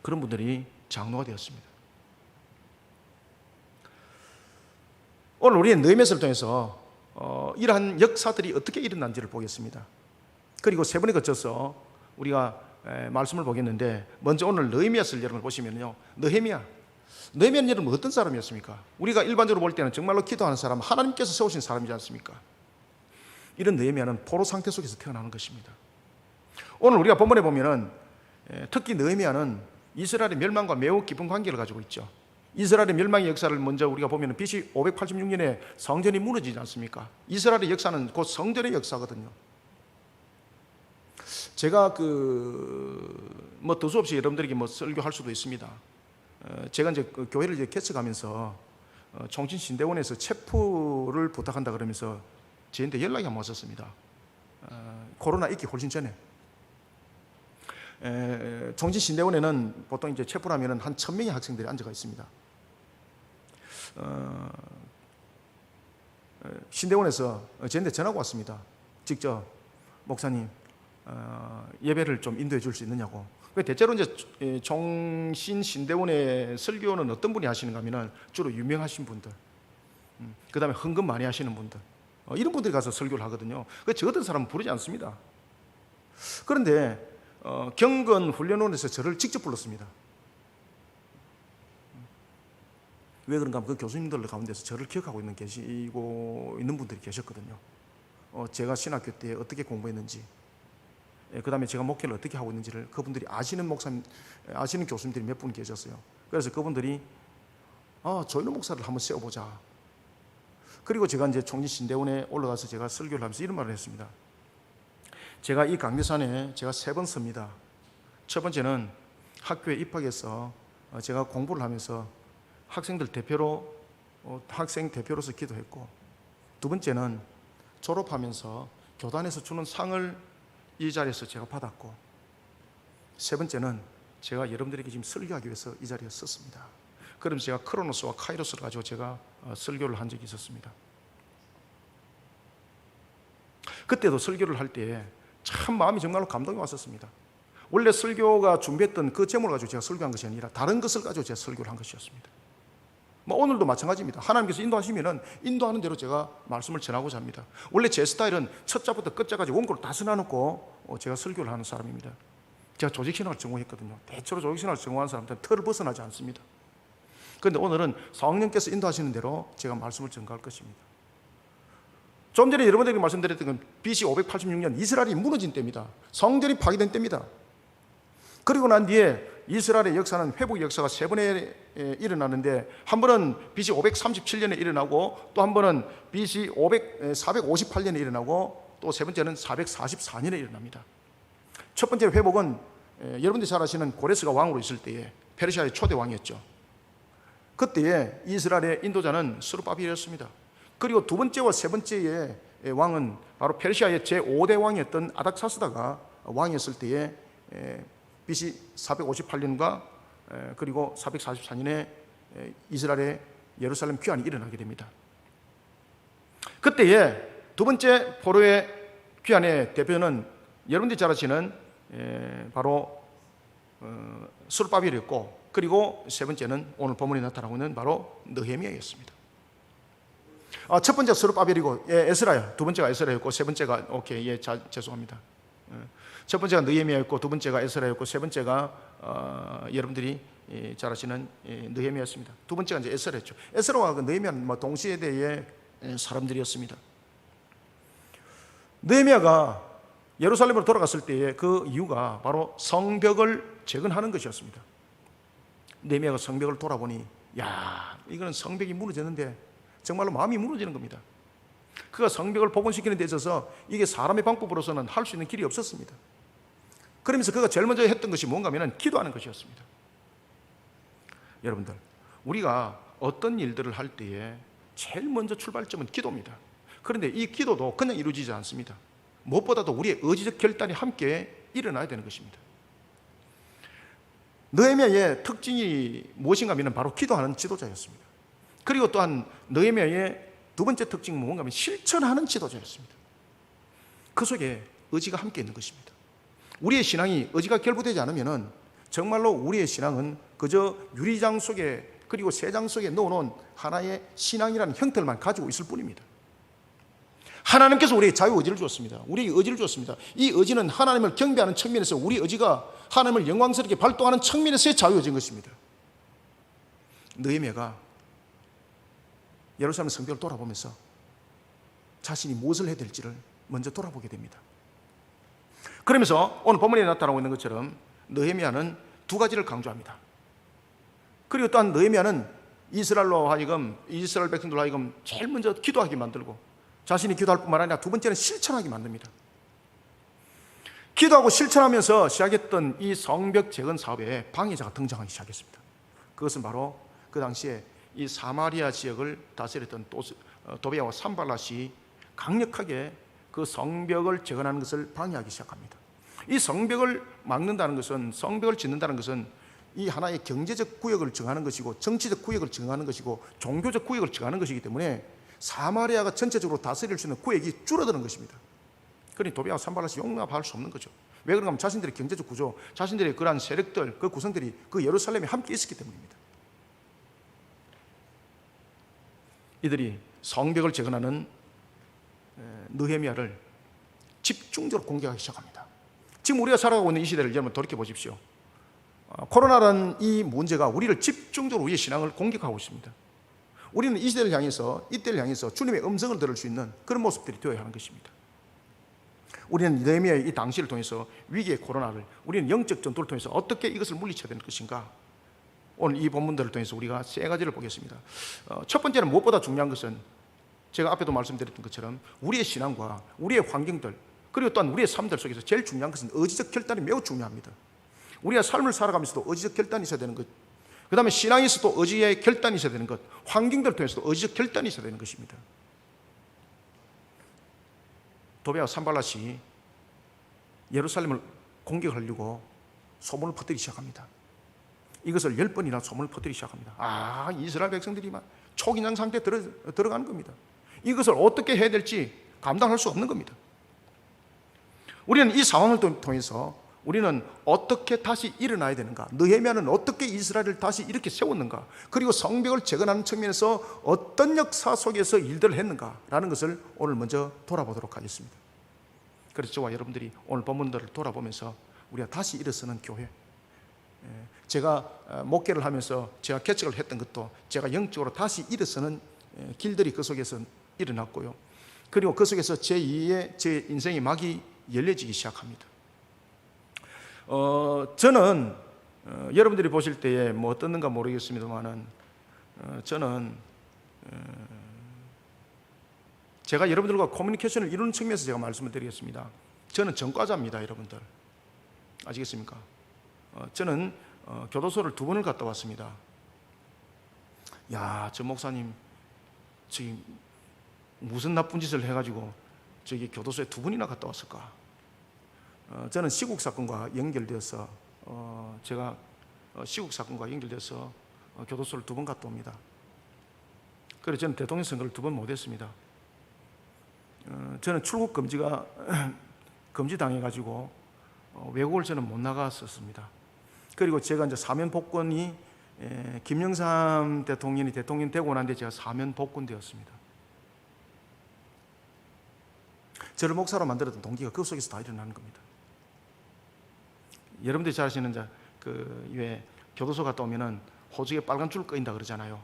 그런 분들이 장로가 되었습니다. 오늘 우리는 느헤미야서를 통해서 이러한 역사들이 어떻게 일어난지를 보겠습니다. 그리고 3번에 거쳐서 우리가 말씀을 보겠는데 먼저 오늘 느헤미야서를 여러분 보시면요, 느헤미야는 여러분 어떤 사람이었습니까? 우리가 일반적으로 볼 때는 정말로 기도하는 사람, 하나님께서 세우신 사람이지 않습니까? 이런 느헤미야는 포로 상태 속에서 태어나는 것입니다. 오늘 우리가 본문에 보면은 특히 느헤미야는 이스라엘의 멸망과 매우 깊은 관계를 가지고 있죠. 이스라엘의 멸망의 역사를 먼저 우리가 보면은 BC 586년에 성전이 무너지지 않습니까? 이스라엘의 역사는 곧 성전의 역사거든요. 제가 두서없이 여러분들에게 설교할 수도 있습니다. 제가 이제 교회를 이제 개척하면서 총신신대원에서 체포를 부탁한다 그러면서 저한테 연락이 한번 왔었습니다. 코로나 있기 훨씬 전에. 총신신대원에는 보통 이제 체포를 하면은 한 1000명의 학생들이 앉아가 있습니다. 신대원에서 저한테 전화가 왔습니다. 직접 목사님 예배를 좀 인도해 줄 수 있느냐고. 대체로 이제 총신신대원의 설교는 어떤 분이 하시는가 하면 주로 유명하신 분들, 그 다음에 헌금 많이 하시는 분들, 이런 분들이 가서 설교를 하거든요. 저 같은 사람은 부르지 않습니다. 그런데 경건 훈련원에서 저를 직접 불렀습니다. 왜 그런가 하면 그 교수님들 가운데서 저를 기억하고 계시고 있는 분들이 계셨거든요. 제가 신학교 때 어떻게 공부했는지, 그 다음에 제가 목회를 어떻게 하고 있는지를 그분들이 아시는 교수님들이 몇 분 계셨어요. 그래서 그분들이 조인호 목사를 한번 세워보자. 그리고 제가 이제 총신대원에 올라가서 제가 설교를 하면서 이런 말을 했습니다. 제가 이 강대산에 제가 3번 섭니다. 첫 번째는 학교에 입학해서 제가 공부를 하면서 학생들 대표로 학생 대표로서 기도했고, 2번째는 졸업하면서 교단에서 주는 상을 이 자리에서 제가 받았고, 3번째는 제가 여러분들에게 지금 설교하기 위해서 이 자리에 섰습니다. 그러면서 제가 크로노스와 카이로스를 가지고 제가 설교를 한 적이 있었습니다. 그때도 설교를 할 때 참 마음이 정말로 감동이 왔었습니다. 원래 설교가 준비했던 그 제목을 가지고 제가 설교한 것이 아니라 다른 것을 가지고 제가 설교를 한 것이었습니다. 뭐 오늘도 마찬가지입니다. 하나님께서 인도하시면은 인도하는 대로 제가 말씀을 전하고자 합니다. 원래 제 스타일은 첫 자부터 끝자까지 원고를 다 써놔놓고 제가 설교를 하는 사람입니다. 제가 조직신학을 전공했거든요. 대체로 조직신학을 전공한 사람들은 틀을 벗어나지 않습니다. 그런데 오늘은 성령께서 인도하시는 대로 제가 말씀을 전가할 것입니다. 좀 전에 여러분들에게 말씀드렸던 건 BC 586년 이스라엘이 무너진 때입니다. 성전이 파괴된 때입니다. 그리고 난 뒤에 이스라엘의 역사는 회복 역사가 세 번에 일어나는데, 한 번은 BC 537년에 일어나고, 또 한 번은 BC 458년에 일어나고, 또 세 번째는 444년에 일어납니다. 첫 번째 회복은 여러분들이 잘 아시는 고레스가 왕으로 있을 때에 페르시아의 초대 왕이었죠. 그때에 이스라엘의 인도자는 스룹바벨이었습니다. 그리고 두 번째와 세 번째의 왕은 바로 페르시아의 제5대 왕이었던 아닥사스다가 왕이었을 때에 BC 458년과 그리고 444년에 이스라엘의 예루살렘 귀환이 일어나게 됩니다. 그때에 두 번째 포로의 귀환의 대표는 여러분들이 잘 아시는 바로 스룹바벨이었고, 그리고 세 번째는 오늘 본문에 나타나고 있는 바로 느헤미야였습니다. 첫 번째가 스룹바벨이고 에스라야, 두 번째가 에스라였고, 세 번째가 죄송합니다. 첫 번째가 느헤미야였고, 두 번째가 에스라였고, 세 번째가 여러분들이 잘 아시는 느헤미야였습니다. 두 번째가 이제 에스라였죠. 에스라와 느헤미야는 동시대의 사람들이었습니다. 느헤미야가 예루살렘으로 돌아갔을 때의 그 이유가 바로 성벽을 재건하는 것이었습니다. 느헤미야가 성벽을 돌아보니, 야, 이거는 성벽이 무너졌는데 정말로 마음이 무너지는 겁니다. 그가 성벽을 복원시키는 데 있어서 이게 사람의 방법으로서는 할 수 있는 길이 없었습니다. 그러면서 그가 제일 먼저 했던 것이 뭔가 하면 기도하는 것이었습니다. 여러분들, 우리가 어떤 일들을 할 때에 제일 먼저 출발점은 기도입니다. 그런데 이 기도도 그냥 이루어지지 않습니다. 무엇보다도 우리의 의지적 결단이 함께 일어나야 되는 것입니다. 느헤미야의 특징이 무엇인가 하면 바로 기도하는 지도자였습니다. 그리고 또한 느헤미야의 두 번째 특징은 뭔가 하면 실천하는 지도자였습니다. 그 속에 의지가 함께 있는 것입니다. 우리의 신앙이 의지가 결부되지 않으면 정말로 우리의 신앙은 그저 유리장 속에, 그리고 새장 속에 넣어놓은 하나의 신앙이라는 형태만 가지고 있을 뿐입니다. 하나님께서 우리에게 자유의지를 주었습니다. 우리에게 의지를 주었습니다. 이 의지는 하나님을 경배하는 측면에서 우리 의지가 하나님을 영광스럽게 발동하는 측면에서의 자유의지인 것입니다. 느헤미야가 예루살렘 성벽을 돌아보면서 자신이 무엇을 해야 될지를 먼저 돌아보게 됩니다. 그러면서 오늘 본문에 나타나고 있는 것처럼 느헤미야는 두 가지를 강조합니다. 그리고 또한 느헤미야는 이스라엘로 하여금, 이스라엘 백성들로 하여금 제일 먼저 기도하게 만들고, 자신이 기도할 뿐만 아니라 두 번째는 실천하게 만듭니다. 기도하고 실천하면서 시작했던 이 성벽 재건 사업에 방해자가 등장하기 시작했습니다. 그것은 바로 그 당시에 이 사마리아 지역을 다스렸던 도비아와 산발랏이 강력하게 그 성벽을 재건하는 것을 방해하기 시작합니다. 이 성벽을 막는다는 것은, 성벽을 짓는다는 것은 이 하나의 경제적 구역을 정하는 것이고, 정치적 구역을 정하는 것이고, 종교적 구역을 정하는 것이기 때문에 사마리아가 전체적으로 다스릴 수 있는 구역이 줄어드는 것입니다. 그러니 도비아와 산발랏이 용납할 수 없는 거죠. 왜 그런가 하면 자신들의 경제적 구조, 자신들의 그러한 세력들, 그 구성들이 그 예루살렘에 함께 있었기 때문입니다. 이들이 성벽을 재건하는 느헤미야를 집중적으로 공격하기 시작합니다. 지금 우리가 살아가고 있는 이 시대를 여러분 돌이켜 보십시오. 코로나라는 이 문제가 우리를 집중적으로 우리의 신앙을 공격하고 있습니다. 우리는 이 시대를 향해서, 이때를 향해서 주님의 음성을 들을 수 있는 그런 모습들이 되어야 하는 것입니다. 우리는 느헤미야의 이 당시를 통해서 위기의 코로나를, 우리는 영적 전투를 통해서 어떻게 이것을 물리쳐야 되는 것인가, 오늘 이 본문들을 통해서 우리가 세 가지를 보겠습니다. 첫 번째는 무엇보다 중요한 것은 제가 앞에도 말씀드렸던 것처럼 우리의 신앙과 우리의 환경들, 그리고 또한 우리의 삶들 속에서 제일 중요한 것은 의지적 결단이 매우 중요합니다. 우리가 삶을 살아가면서도 의지적 결단이 있어야 되는 것, 그 다음에 신앙에서도 의지의 결단이 있어야 되는 것, 환경들을 통해서도 의지적 결단이 있어야 되는 것입니다. 도비아와 산발랏이 예루살렘을 공격하려고 소문을 퍼뜨리기 시작합니다. 이것을 10번이나 소문을 퍼뜨리기 시작합니다. 이스라엘 백성들이 막 초긴장 상태에 들어가는 겁니다. 이것을 어떻게 해야 될지 감당할 수 없는 겁니다. 우리는 이 상황을 통해서 우리는 어떻게 다시 일어나야 되는가? 느헤미야는 어떻게 이스라엘을 다시 이렇게 세웠는가? 그리고 성벽을 재건하는 측면에서 어떤 역사 속에서 일들을 했는가라는 것을 오늘 먼저 돌아보도록 하겠습니다. 그래서 저와 여러분들이 오늘 본문들을 돌아보면서 우리가 다시 일어서는 교회, 제가 목회를 하면서 제가 개척을 했던 것도 제가 영적으로 다시 일어서는 길들이 그 속에서 일어났고요. 그리고 그 속에서 제2의 제 인생의 막이 열려지기 시작합니다. 저는 여러분들이 보실 때에 뭐 어떻는가 모르겠습니다만은 저는 제가 여러분들과 커뮤니케이션을 이루는 측면에서 제가 말씀을 드리겠습니다. 저는 전과자입니다, 여러분들. 아시겠습니까? 저는 교도소를 2번을 갔다 왔습니다. 야, 저 목사님 저기 무슨 나쁜 짓을 해가지고 저기 교도소에 2번이나 갔다 왔을까? 저는 시국 사건과 연결되어서 제가 시국 사건과 연결돼서 교도소를 2번 갔다 옵니다. 그래서 저는 대통령 선거를 2번 못했습니다. 저는 출국 금지가 금지당해가지고 외국을 저는 못 나갔었습니다. 그리고 제가 이제 사면 복권이 김영삼 대통령이 대통령 되고 난 뒤에 제가 사면 복권되었습니다. 저를 목사로 만들었던 동기가 그 속에서 다 일어나는 겁니다. 여러분들이 잘 아시는 왜 교도소 갔다 오면은 호적에 빨간 줄 꺼인다 그러잖아요.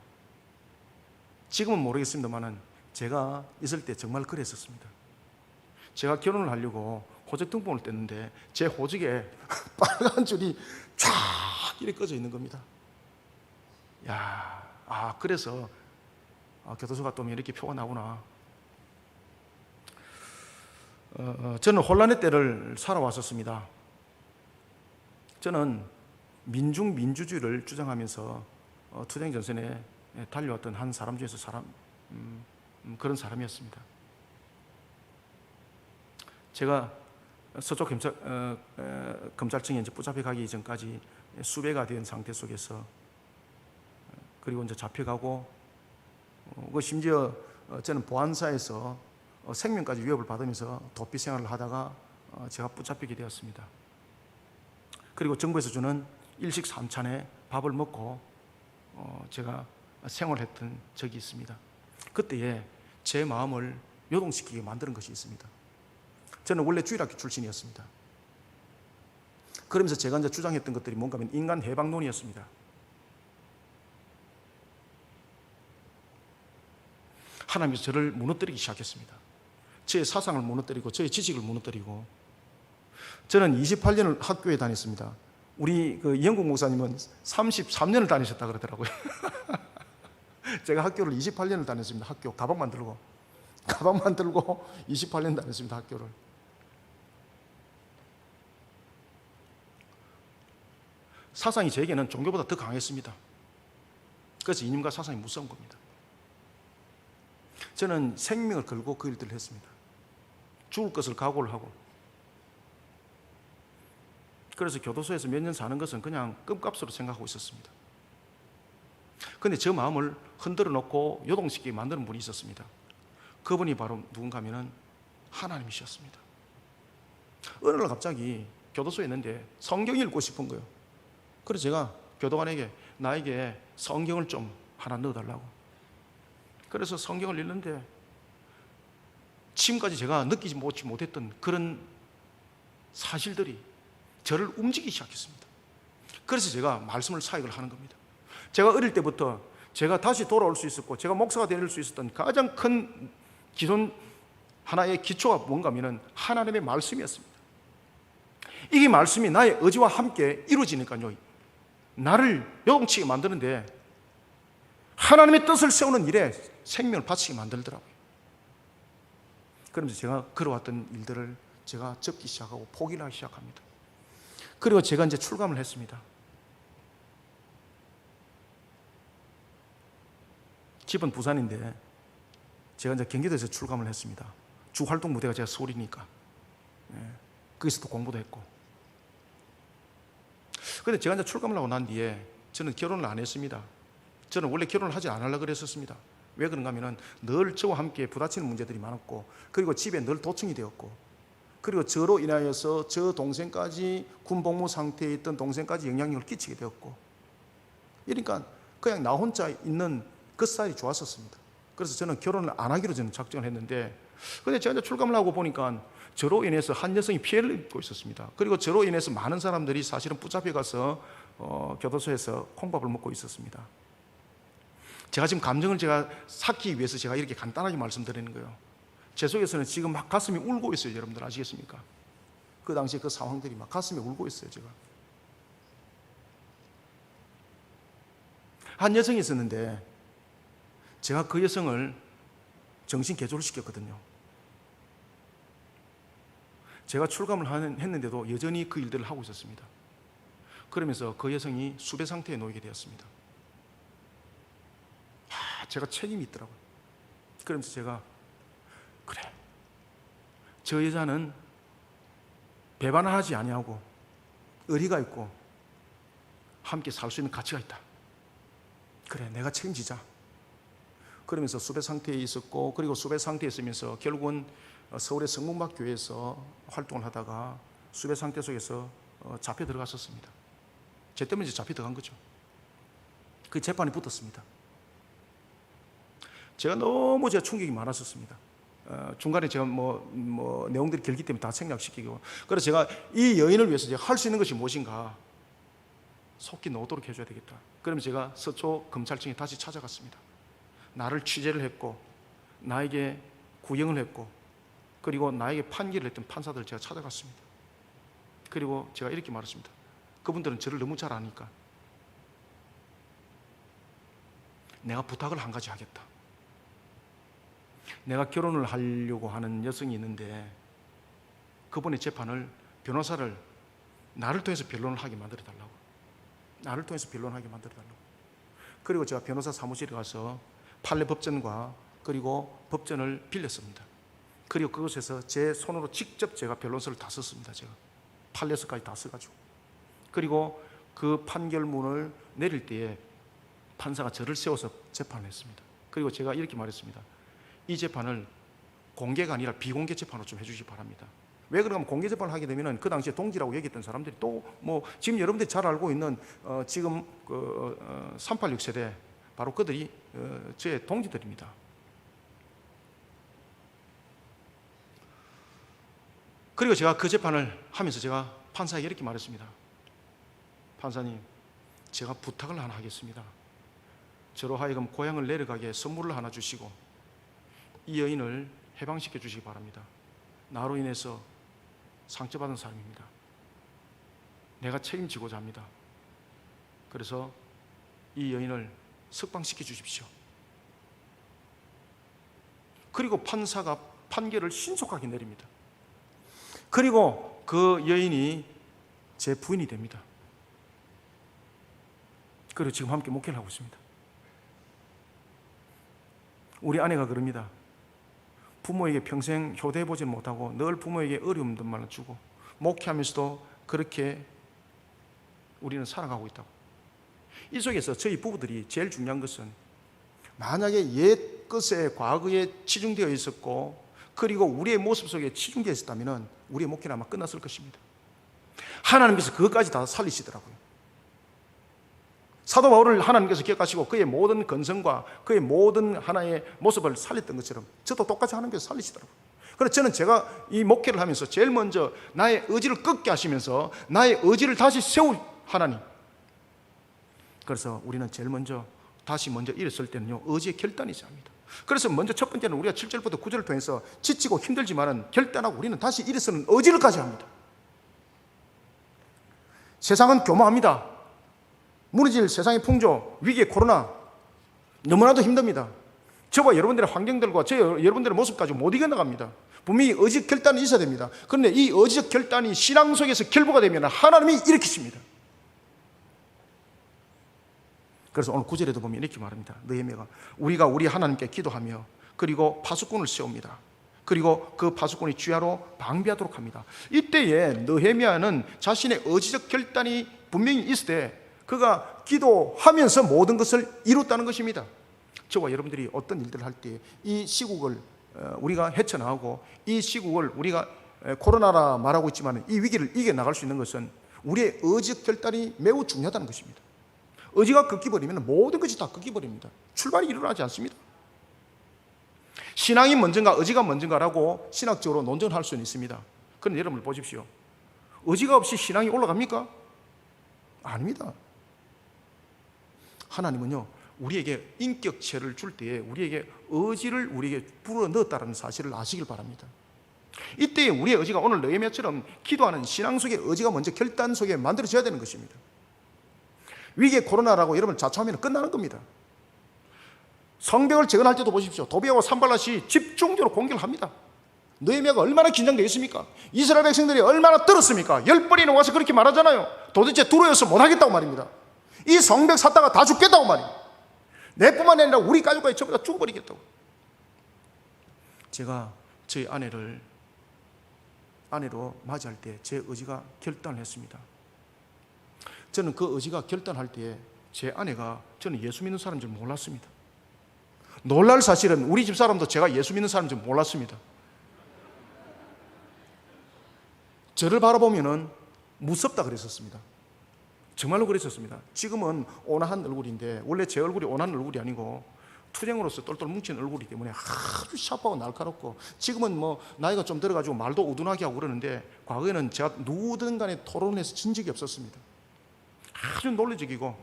지금은 모르겠습니다만은 제가 있을 때 정말 그랬었습니다. 제가 결혼을 하려고 호적 등본을 뗐는데 제 호적에 빨간 줄이 쫙 이렇게 꺼져 있는 겁니다. 야, 그래서 교도소 갔다 오면 이렇게 표가 나구나. 저는 혼란의 때를 살아왔었습니다. 저는 민주주의를 주장하면서 투쟁 전선에 달려왔던 한 사람 중에서 그런 사람이었습니다. 제가 서쪽 검찰청에 이제 붙잡혀 가기 전까지 수배가 된 상태 속에서 그리고 이제 잡혀가고 심지어 저는 보안사에서 생명까지 위협을 받으면서 도피 생활을 하다가 제가 붙잡히게 되었습니다. 그리고 정부에서 주는 일식 3찬에 밥을 먹고 제가 생활했던 적이 있습니다. 그때에 제 마음을 요동시키게 만드는 것이 있습니다. 저는 원래 주일학교 출신이었습니다. 그러면서 제가 이제 주장했던 것들이 뭔가 하면 인간 해방론이었습니다. 하나님께서 저를 무너뜨리기 시작했습니다. 저의 사상을 무너뜨리고 저의 지식을 무너뜨리고 저는 28년을 학교에 다녔습니다. 우리 영국 목사님은 33년을 다니셨다 그러더라고요. 제가 학교를 28년을 다녔습니다. 학교 가방만 들고 28년 다녔습니다. 학교를. 사상이 제게는 종교보다 더 강했습니다. 그래서 이념과 사상이 무서운 겁니다. 저는 생명을 걸고 그 일들을 했습니다. 죽을 것을 각오를 하고. 그래서 교도소에서 몇 년 사는 것은 그냥 껌값으로 생각하고 있었습니다. 그런데 저 마음을 흔들어 놓고 요동시키게 만드는 분이 있었습니다. 그분이 바로 누군가 하면은 하나님이셨습니다. 어느 날 갑자기 교도소에 있는데 성경 읽고 싶은 거예요. 그래서 제가 교도관에게 나에게 성경을 좀 하나 넣어달라고. 그래서 성경을 읽는데 지금까지 제가 느끼지 못했던 그런 사실들이 저를 움직이기 시작했습니다. 그래서 제가 말씀을 사역을 하는 겁니다. 제가 어릴 때부터 제가 다시 돌아올 수 있었고 제가 목사가 될 수 있었던 가장 큰 기존 하나의 기초가 뭔가 하면 하나님의 말씀이었습니다. 이게 말씀이 나의 의지와 함께 이루어지니까요, 나를 요동치게 만드는데 하나님의 뜻을 세우는 일에 생명을 바치게 만들더라고요. 그러면서 제가 걸어왔던 일들을 제가 적기 시작하고 포기를 하기 시작합니다. 그리고 제가 이제 출감을 했습니다. 집은 부산인데 제가 이제 경기도에서 출감을 했습니다. 주 활동 무대가 제가 서울이니까 거기서도 공부도 했고. 그런데 제가 이제 출감을 하고 난 뒤에 저는 결혼을 안 했습니다. 저는 원래 결혼을 하지 않으려고 그랬었습니다. 왜 그런가 하면 늘 저와 함께 부딪히는 문제들이 많았고 그리고 집에 늘 도청이 되었고 그리고 저로 인하여서 저 동생까지 군복무 상태에 있던 동생까지 영향력을 끼치게 되었고, 그러니까 그냥 나 혼자 있는 그 스타일이 좋았었습니다. 그래서 저는 결혼을 안 하기로 저는 작정을 했는데, 근데 제가 이제 출감을 하고 보니까 저로 인해서 한 여성이 피해를 입고 있었습니다. 그리고 저로 인해서 많은 사람들이 사실은 붙잡혀 가서 교도소에서 콩밥을 먹고 있었습니다. 제가 지금 감정을 제가 삭히기 위해서 제가 이렇게 간단하게 말씀드리는 거예요. 제 속에서는 지금 막 가슴이 울고 있어요. 여러분들 아시겠습니까? 그 당시에 그 상황들이 막 가슴이 울고 있어요. 제가 한 여성이 있었는데 제가 그 여성을 정신 개조를 시켰거든요. 제가 출감을 했는데도 여전히 그 일들을 하고 있었습니다. 그러면서 그 여성이 수배 상태에 놓이게 되었습니다. 제가 책임이 있더라고요. 그러면서 제가, 그래, 저 여자는 배반하지 아니하고 의리가 있고 함께 살 수 있는 가치가 있다. 그래, 내가 책임지자. 그러면서 수배 상태에 있었고, 그리고 수배 상태에 있으면서 결국은 서울의 성문박교회에서 활동을 하다가 수배 상태 속에서 잡혀 들어갔었습니다. 제 때문에 이제 잡혀 들어간 거죠. 그 재판이 붙었습니다. 제가 너무 충격이 많았었습니다. 중간에 제가 내용들이 길기 때문에 다 생략시키고, 그래서 제가 이 여인을 위해서 제가 할 수 있는 것이 무엇인가, 속기 놓도록 해줘야 되겠다. 그러면 제가 서초 검찰청에 다시 찾아갔습니다. 나를 취재를 했고 나에게 구형을 했고 그리고 나에게 판결을 했던 판사들을 제가 찾아갔습니다. 그리고 제가 이렇게 말했습니다. 그분들은 저를 너무 잘 아니까 내가 부탁을 한 가지 하겠다. 내가 결혼을 하려고 하는 여성이 있는데 그분의 재판을, 변호사를 나를 통해서 변론을 하게 만들어달라고. 나를 통해서 변론하게 만들어달라고. 그리고 제가 변호사 사무실에 가서 판례 법전과 그리고 법전을 빌렸습니다. 그리고 그곳에서 제 손으로 직접 제가 변론서를 다 썼습니다. 제가 판례서까지 다 써가지고. 그리고 그 판결문을 내릴 때에 판사가 저를 세워서 재판을 했습니다. 그리고 제가 이렇게 말했습니다. 이 재판을 공개가 아니라 비공개 재판으로 좀 해주시기 바랍니다. 왜 그러냐면 공개 재판을 하게 되면 그 당시에 동지라고 얘기했던 사람들이 또 지금 여러분들이 잘 알고 있는 지금 386 세대 바로 그들이 제 동지들입니다. 그리고 제가 그 재판을 하면서 제가 판사에게 이렇게 말했습니다. 판사님, 제가 부탁을 하나 하겠습니다. 저로 하여금 고향을 내려가게 선물을 하나 주시고 이 여인을 해방시켜 주시기 바랍니다. 나로 인해서 상처받은 사람입니다. 내가 책임지고자 합니다. 그래서 이 여인을 석방시켜 주십시오. 그리고 판사가 판결을 신속하게 내립니다. 그리고 그 여인이 제 부인이 됩니다. 그리고 지금 함께 목회를 하고 있습니다. 우리 아내가 그럽니다. 부모에게 평생 효대해보지 못하고 늘 부모에게 어려움들만 주고 목회하면서도 그렇게 우리는 살아가고 있다고. 이 속에서 저희 부부들이 제일 중요한 것은 만약에 옛 것에 과거에 치중되어 있었고 그리고 우리의 모습 속에 치중되어 있었다면 우리의 목회는 아마 끝났을 것입니다. 하나님께서 그것까지 다 살리시더라고요. 사도 바울을 하나님께서 기억하시고 그의 모든 건성과 그의 모든 하나의 모습을 살렸던 것처럼 저도 똑같이 하나님께서 살리시더라고요. 그래서 저는 제가 이 목회를 하면서 제일 먼저 나의 의지를 꺾게 하시면서 나의 의지를 다시 세울 하나님. 그래서 우리는 제일 먼저 다시 일었을 때는요, 의지의 결단이 있어야 합니다. 그래서 먼저 첫 번째는 우리가 7절부터 9절을 통해서 지치고 힘들지만은 결단하고 우리는 다시 일어서는 의지를 가져야 합니다. 세상은 교묘합니다. 무너질 세상의 풍조, 위기의 코로나 너무나도 힘듭니다. 저와 여러분들의 환경들과 여러분들의 모습 가지고 못 이겨나갑니다. 분명히 의지적 결단이 있어야 됩니다. 그런데 이 의지적 결단이 신앙 속에서 결부가 되면 하나님이 일으키십니다. 그래서 오늘 9절에도 보면 이렇게 말합니다. 느헤미야가 우리가 우리 하나님께 기도하며 그리고 파수꾼을 세웁니다. 그리고 그 파수꾼이 주야로 방비하도록 합니다. 이때에 느헤미야는 자신의 의지적 결단이 분명히 있을 때 그가 기도하면서 모든 것을 이뤘다는 것입니다. 저와 여러분들이 어떤 일들을 할 때 이 시국을 우리가 헤쳐나가고 이 시국을 우리가 코로나라 말하고 있지만 이 위기를 이겨나갈 수 있는 것은 우리의 의지 결단이 매우 중요하다는 것입니다. 의지가 꺾이버리면 모든 것이 다 꺾이버립니다. 출발이 일어나지 않습니다. 신앙이 먼저인가 의지가 먼저인가라고 신학적으로 논쟁할 수는 있습니다. 그런데 여러분 보십시오. 의지가 없이 신앙이 올라갑니까? 아닙니다. 하나님은요, 우리에게 인격체를 줄 때에 우리에게 의지를 우리에게 불어넣었다는 사실을 아시길 바랍니다. 이때 우리의 의지가 오늘 느헤미야처럼 기도하는 신앙 속의 의지가 먼저 결단 속에 만들어져야 되는 것입니다. 위기의 코로나라고 여러분 자초하면 끝나는 겁니다. 성벽을 재건할 때도 보십시오. 도비아와 산발랏이 집중적으로 공격을 합니다. 느헤미야가 얼마나 긴장되어 있습니까? 이스라엘 백성들이 얼마나 떨었습니까? 10번이나 와서 그렇게 말하잖아요. 도대체 두려워서 못하겠다고 말입니다. 이 성벽 샀다가 다 죽겠다고 말입니다. 내뿐만 아니라 우리 가족까지 전부 다 죽어버리겠다고. 제가 저희 아내로 맞이할 때 제 의지가 결단을 했습니다. 저는 그 의지가 결단할 때 제 아내가 저는 예수 믿는 사람인 줄 몰랐습니다. 놀랄 사실은 우리 집 사람도 제가 예수 믿는 사람인 줄 몰랐습니다. 저를 바라보면은 무섭다 그랬었습니다. 정말로 그랬었습니다. 지금은 온화한 얼굴인데 원래 제 얼굴이 온화한 얼굴이 아니고 투쟁으로서 똘똘 뭉친 얼굴이기 때문에 아주 샤프하고 날카롭고, 지금은 뭐 나이가 좀 들어가지고 말도 우둔하게 하고 그러는데 과거에는 제가 누구든 간에 토론해서 진 적이 없었습니다. 아주 논리적이고,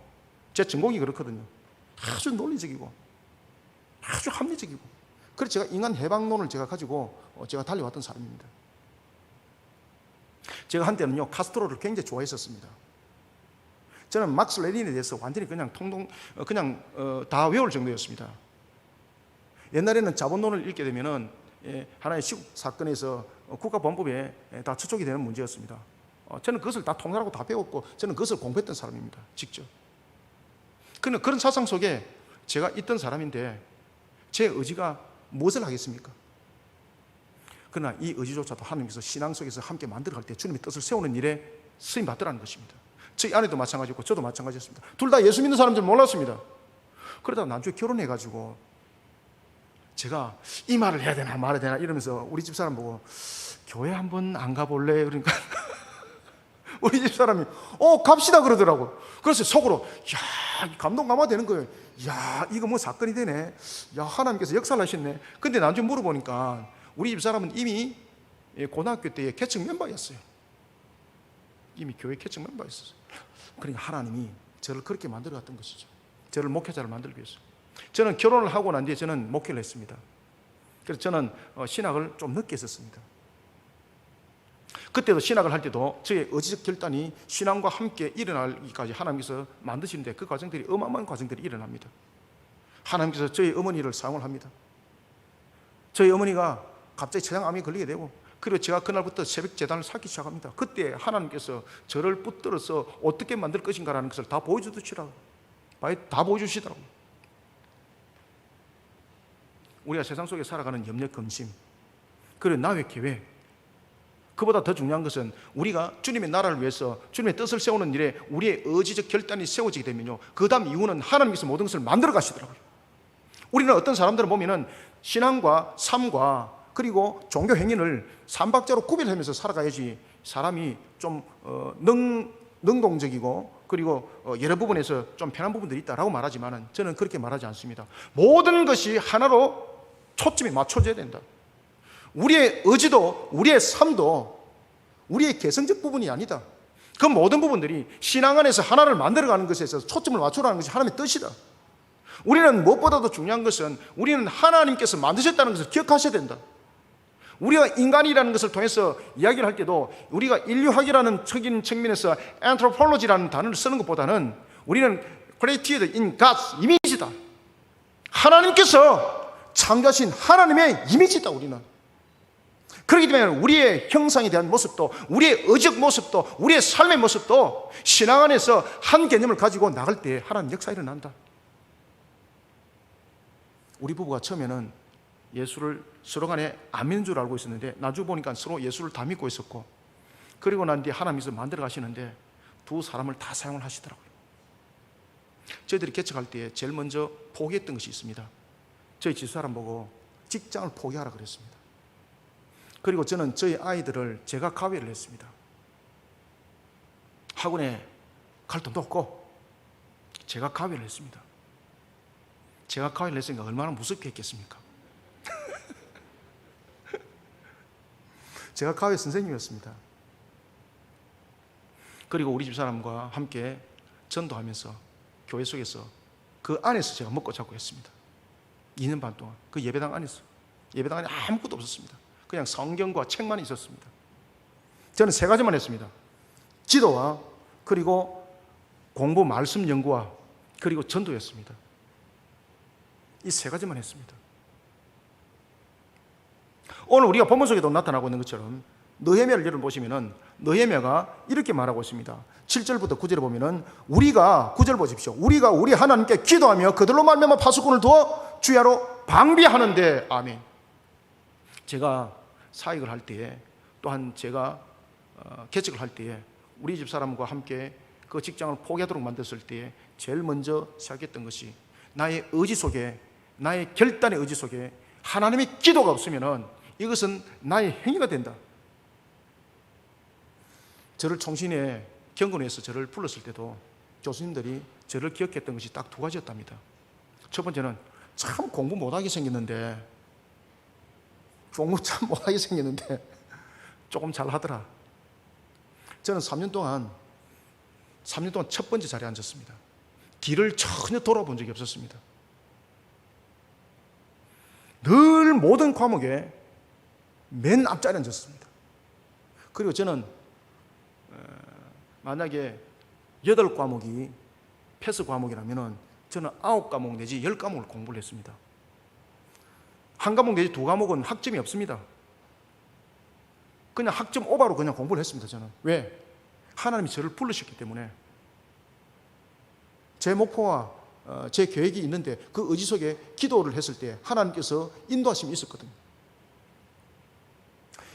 제 전공이 그렇거든요. 아주 논리적이고 아주 합리적이고, 그래서 제가 인간 해방론을 제가 가지고 제가 달려왔던 사람입니다. 제가 한때는요 카스트로를 굉장히 좋아했었습니다. 저는 막스 레닌에 대해서 완전히 그냥 다 외울 정도였습니다. 옛날에는 자본론을 읽게 되면은 하나의 시국 사건에서 국가본법에 다 처촉이 되는 문제였습니다. 저는 그것을 다 통달하고 다 배웠고 저는 그것을 공부했던 사람입니다. 직접. 그런 사상 속에 제가 있던 사람인데 제 의지가 무엇을 하겠습니까? 그러나 이 의지조차도 하나님께서 신앙 속에서 함께 만들어갈 때 주님의 뜻을 세우는 일에 쓰임 받더라는 것입니다. 저희 아내도 마찬가지고 저도 마찬가지였습니다. 둘 다 예수 믿는 사람인 줄 몰랐습니다. 그러다가 나중에 결혼해가지고 제가 이 말을 해야 되나 말해야 되나 이러면서 우리 집사람 보고 교회 한번 안 가볼래? 그러니까 우리 집사람이 갑시다 그러더라고. 그래서 속으로 야 감동감화 되는 거예요. 야 이거 뭐 사건이 되네. 야 하나님께서 역사를 하셨네. 근데 나중에 물어보니까 우리 집사람은 이미 고등학교 때의 개척 멤버였어요. 이미 교회 개척 멤버였어요. 그러니까 하나님이 저를 그렇게 만들어갔던 것이죠. 저를 목회자를 만들기 위해서. 저는 결혼을 하고 난 뒤에 저는 목회를 했습니다. 그래서 저는 신학을 좀 늦게 했었습니다. 그때도 신학을 할 때도 저의 의지적 결단이 신앙과 함께 일어나기까지 하나님께서 만드시는데 그 과정들이 어마어마한 과정들이 일어납니다. 하나님께서 저희 어머니를 사용을 합니다. 저희 어머니가 갑자기 췌장암에 걸리게 되고, 그리고 제가 그날부터 새벽 제단을 쌓기 시작합니다. 그때 하나님께서 저를 붙들어서 어떻게 만들 것인가라는 것을 다 보여주시더라고요. 다 보여주시더라고요. 우리가 세상 속에 살아가는 염려, 근심, 그리고 나의 계획, 그보다 더 중요한 것은 우리가 주님의 나라를 위해서 주님의 뜻을 세우는 일에 우리의 의지적 결단이 세워지게 되면요, 그 다음 이유는 하나님께서 모든 것을 만들어 가시더라고요. 우리는 어떤 사람들을 보면은 신앙과 삶과 그리고 종교 행위를 삼박자로 구별하면서 살아가야지 사람이 좀 능동적이고 그리고 여러 부분에서 좀 편한 부분들이 있다라고 말하지만은 저는 그렇게 말하지 않습니다. 모든 것이 하나로 초점이 맞춰져야 된다. 우리의 의지도 우리의 삶도 우리의 개성적 부분이 아니다. 그 모든 부분들이 신앙 안에서 하나를 만들어가는 것에서 초점을 맞추라는 것이 하나님의 뜻이다. 우리는 무엇보다도 중요한 것은 우리는 하나님께서 만드셨다는 것을 기억하셔야 된다. 우리가 인간이라는 것을 통해서 이야기를 할 때도 우리가 인류학이라는 측면에서 anthropology라는 단어를 쓰는 것보다는 우리는 created in God's image다. 하나님께서 창조하신 하나님의 이미지다. 우리는 그렇기 때문에 우리의 형상에 대한 모습도 우리의 의적 모습도 우리의 삶의 모습도 신앙 안에서 한 개념을 가지고 나갈 때 하나님 역사가 일어난다. 우리 부부가 처음에는 예수를 서로 간에 안 믿는 줄 알고 있었는데 나중에 보니까 서로 예수를 다 믿고 있었고, 그리고 난 뒤에 하나님께서 만들어 가시는데 두 사람을 다 사용을 하시더라고요. 저희들이 개척할 때 제일 먼저 포기했던 것이 있습니다. 저희 집사람 보고 직장을 포기하라 그랬습니다. 그리고 저는 저희 아이들을 제가 가외를 했습니다. 학원에 갈 돈도 없고 제가 가외를 했습니다. 제가 가외를 했으니까 얼마나 무섭게 했겠습니까? 제가 가외 선생님이었습니다. 그리고 우리 집사람과 함께 전도하면서 교회 속에서 그 안에서 제가 먹고 자고 했습니다. 2년 반 동안 그 예배당 안에서. 예배당 안에 아무것도 없었습니다. 그냥 성경과 책만 있었습니다. 저는 3가지만 했습니다. 기도와 그리고 공부, 말씀 연구와 그리고 전도였습니다. 이 3가지만 했습니다. 오늘 우리가 본문 속에도 나타나고 있는 것처럼 느헤미야를 여러분 보시면은 느헤미야가 이렇게 말하고 있습니다. 7절부터 9절에 보면은 우리가 9절 보십시오. 우리가 우리 하나님께 기도하며 그들로 말미암아 파수꾼을 두어 주야로 방비하는데 아멘. 제가 사역을 할 때에 또한 제가 개척을 할 때에 우리 집 사람과 함께 그 직장을 포기하도록 만들었을 때에 제일 먼저 시작했던 것이 나의 의지 속에, 나의 결단의 의지 속에 하나님의 기도가 없으면은 이것은 나의 행위가 된다. 저를 총신에 경건회에서 저를 불렀을 때도 교수님들이 저를 기억했던 것이 딱 2가지였답니다. 첫 번째는 참 공부 못하게 생겼는데 조금 잘하더라. 저는 3년 동안 첫 번째 자리에 앉았습니다. 뒤를 전혀 돌아본 적이 없었습니다. 늘 모든 과목에 맨 앞자리에 앉았습니다. 그리고 저는 만약에 8과목이 패스 과목이라면 저는 9과목 내지 10과목을 공부를 했습니다. 1과목 내지 2과목은 학점이 없습니다. 그냥 학점 오바로 그냥 공부를 했습니다. 저는. 왜? 하나님이 저를 부르셨기 때문에. 제 목표와 제 계획이 있는데 그 의지 속에 기도를 했을 때 하나님께서 인도하심이 있었거든요.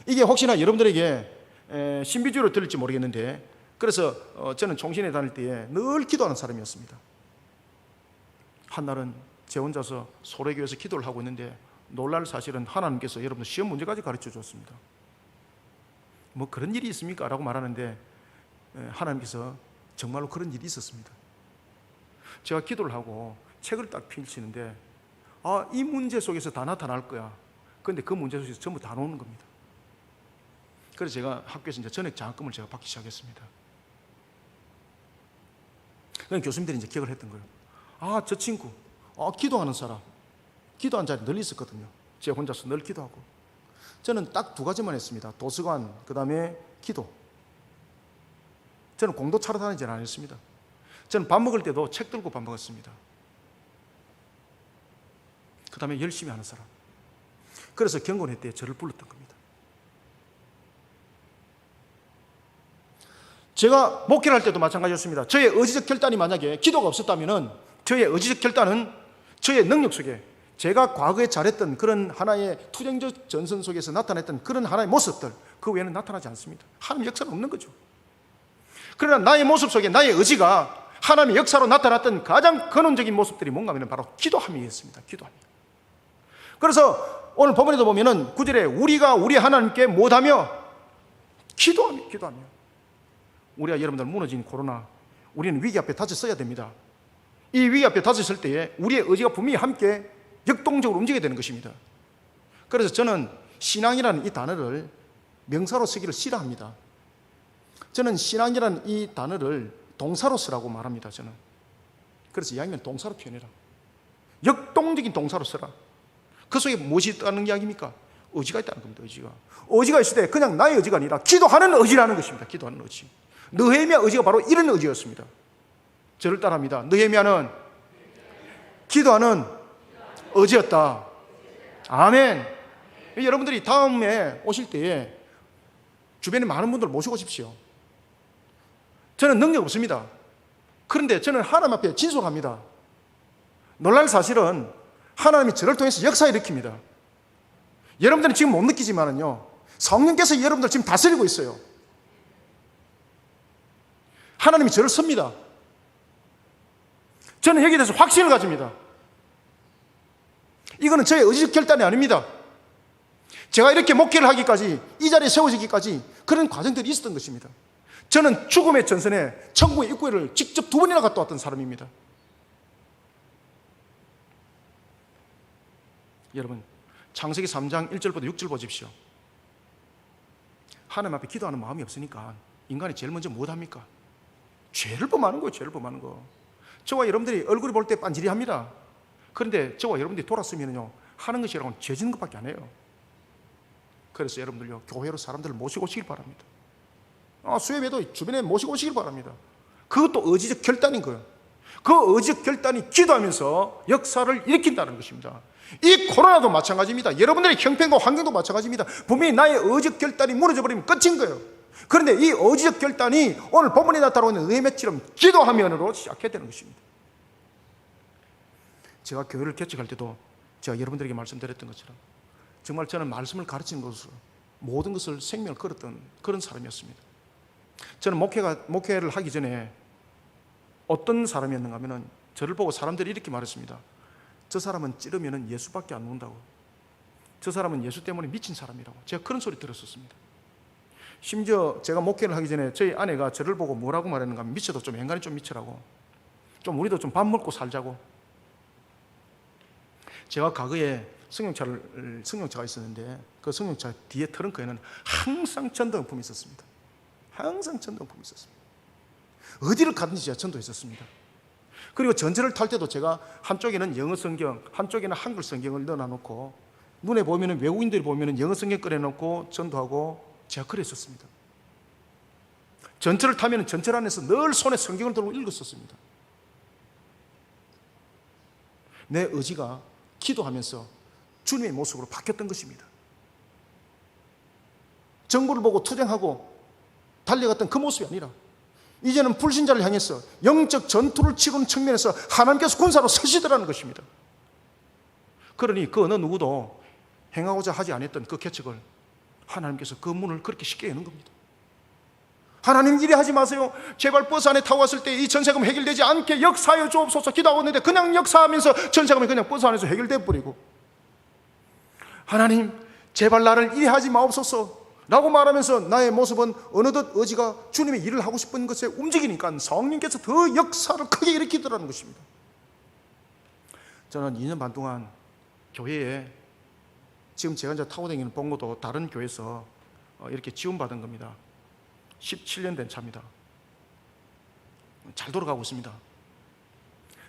이게 혹시나 여러분들에게 신비주의로 들릴지 모르겠는데, 그래서 저는 총신에 다닐 때에 늘 기도하는 사람이었습니다. 한날은 제 혼자서 소래교에서 기도를 하고 있는데 놀랄 사실은 하나님께서 여러분들 시험 문제까지 가르쳐 줬습니다. 뭐 그런 일이 있습니까? 라고 말하는데 하나님께서 정말로 그런 일이 있었습니다. 제가 기도를 하고 책을 딱 펼치는데 이 문제 속에서 다 나타날 거야. 그런데 그 문제 속에서 전부 다 나오는 겁니다. 그래서 제가 학교에서 이제 전액 장학금을 제가 받기 시작했습니다. 그러니까 교수님들이 이제 기억을 했던 거예요. 저 친구, 기도하는 사람, 기도한 자리 늘 있었거든요. 제가 혼자서 늘 기도하고. 저는 딱 2가지만 했습니다. 도서관, 그 다음에 기도. 저는 공도 차려 다니지는 않았습니다. 저는 밥 먹을 때도 책 들고 밥 먹었습니다. 그 다음에 열심히 하는 사람. 그래서 경건회 때 저를 불렀던 겁니다. 제가 목회를 할 때도 마찬가지였습니다. 저의 의지적 결단이 만약에 기도가 없었다면 저의 의지적 결단은 저의 능력 속에 제가 과거에 잘했던 그런 하나의 투쟁적 전선 속에서 나타냈던 그런 하나의 모습들, 그 외에는 나타나지 않습니다. 하나님의 역사는 없는 거죠. 그러나 나의 모습 속에 나의 의지가 하나님의 역사로 나타났던 가장 근원적인 모습들이 뭔가 하면 바로 기도함이었습니다. 기도함이. 그래서 오늘 본문에도 보면은 9절에 우리가 우리 하나님께 못하며 기도하며. 우리가 여러분들 무너진 코로나, 우리는 위기 앞에 다쳤어야 됩니다. 이 위기 앞에 다쳤을 때에 우리의 의지가 분명히 함께 역동적으로 움직여야 되는 것입니다. 그래서 저는 신앙이라는 이 단어를 명사로 쓰기를 싫어합니다. 저는 신앙이라는 이 단어를 동사로 쓰라고 말합니다. 저는. 그래서 이야기는 동사로 표현해라. 역동적인 동사로 써라. 그 속에 무엇이 있다는 이야기입니까? 의지가 있다는 겁니다. 의지가 있을 때 그냥 나의 의지가 아니라 기도하는 의지라는 것입니다. 기도하는 의지. 느헤미야 의지가 바로 이런 의지였습니다. 저를 따라합니다. 느헤미야는 기도하는 의지였다. 아멘. 여러분들이 다음에 오실 때에 주변에 많은 분들 모시고 오십시오. 저는 능력 없습니다. 그런데 저는 하나님 앞에 진솔합니다. 놀랄 사실은 하나님이 저를 통해서 역사 일으킵니다. 여러분들은 지금 못 느끼지만은요, 성령께서 여러분들 지금 다스리고 있어요. 하나님이 저를 씁니다. 저는 여기에 대해서 확신을 가집니다. 이거는 저의 의지적 결단이 아닙니다. 제가 이렇게 목회를 하기까지, 이 자리에 세워지기까지 그런 과정들이 있었던 것입니다. 저는 죽음의 전선에 천국의 입구를 직접 2번이나 갔다 왔던 사람입니다. 여러분, 창세기 3장 1절부터 6절 보십시오. 하나님 앞에 기도하는 마음이 없으니까 인간이 제일 먼저 무엇합니까? 죄를 범하는 거예요. 죄를 범하는 거. 저와 여러분들이 얼굴을 볼 때 빤지리합니다. 그런데 저와 여러분들이 돌았으면요, 하는 것이라고는 죄 짓는 것밖에 안 해요. 그래서 여러분들요, 교회로 사람들을 모시고 오시길 바랍니다. 수협에도 주변에 모시고 오시길 바랍니다. 그것도 의지적 결단인 거예요. 그 의지적 결단이 기도하면서 역사를 일으킨다는 것입니다. 이 코로나도 마찬가지입니다. 여러분들의 형편과 환경도 마찬가지입니다. 분명히 나의 의지적 결단이 무너져버리면 끝인 거예요. 그런데 이 의지적 결단이 오늘 본문에 나타나는 은혜 맺처럼 기도하면으로 시작해야 되는 것입니다. 제가 교회를 개척할 때도 제가 여러분들에게 말씀드렸던 것처럼 정말 저는 말씀을 가르치는 것으로 모든 것을 생명을 걸었던 그런 사람이었습니다. 저는 목회를 하기 전에 어떤 사람이었는가 하면 저를 보고 사람들이 이렇게 말했습니다. 저 사람은 찌르면 예수밖에 안 논다고. 저 사람은 예수 때문에 미친 사람이라고. 제가 그런 소리 들었었습니다. 심지어 제가 목회를 하기 전에 저희 아내가 저를 보고 뭐라고 말했는가 하면 미쳐도 좀 인간이 좀 미쳐라고. 좀 우리도 좀 밥 먹고 살자고. 제가 과거에 승용차가 있었는데 그 승용차 뒤에 트렁크에는 항상 전도용품이 있었습니다. 항상 전도용품이 있었습니다. 어디를 가든지 제가 전도했었습니다. 그리고 전철을 탈 때도 제가 한쪽에는 영어 성경, 한쪽에는 한글 성경을 넣어놓고 눈에 보이면 외국인들이 보면 영어 성경 꺼내놓고 전도하고 제가 그랬었습니다. 전철을 타면 전철 안에서 늘 손에 성경을 들고 읽었었습니다. 내 의지가 기도하면서 주님의 모습으로 바뀌었던 것입니다. 정부를 보고 투쟁하고 달려갔던 그 모습이 아니라 이제는 불신자를 향해서 영적 전투를 치르는 측면에서 하나님께서 군사로 서시더라는 것입니다. 그러니 그 어느 누구도 행하고자 하지 않았던 그 개척을 하나님께서 그 문을 그렇게 쉽게 여는 겁니다. 하나님 이래 하지 마세요. 제발 버스 안에 타고 왔을 때 이 전세금 해결되지 않게 역사하여 주옵소서 기도하고 있는데 그냥 역사하면서 전세금이 그냥 버스 안에서 해결돼 버리고, 하나님 제발 나를 이래 하지 마옵소서 라고 말하면서 나의 모습은 어느덧 의지가 주님의 일을 하고 싶은 것에 움직이니까 성령께서 더 역사를 크게 일으키더라는 것입니다. 저는 2년 반 동안 교회에 지금 제가 이제 타고 다니는 봉고도 다른 교회에서 이렇게 지원받은 겁니다. 17년 된 차입니다. 잘 돌아가고 있습니다.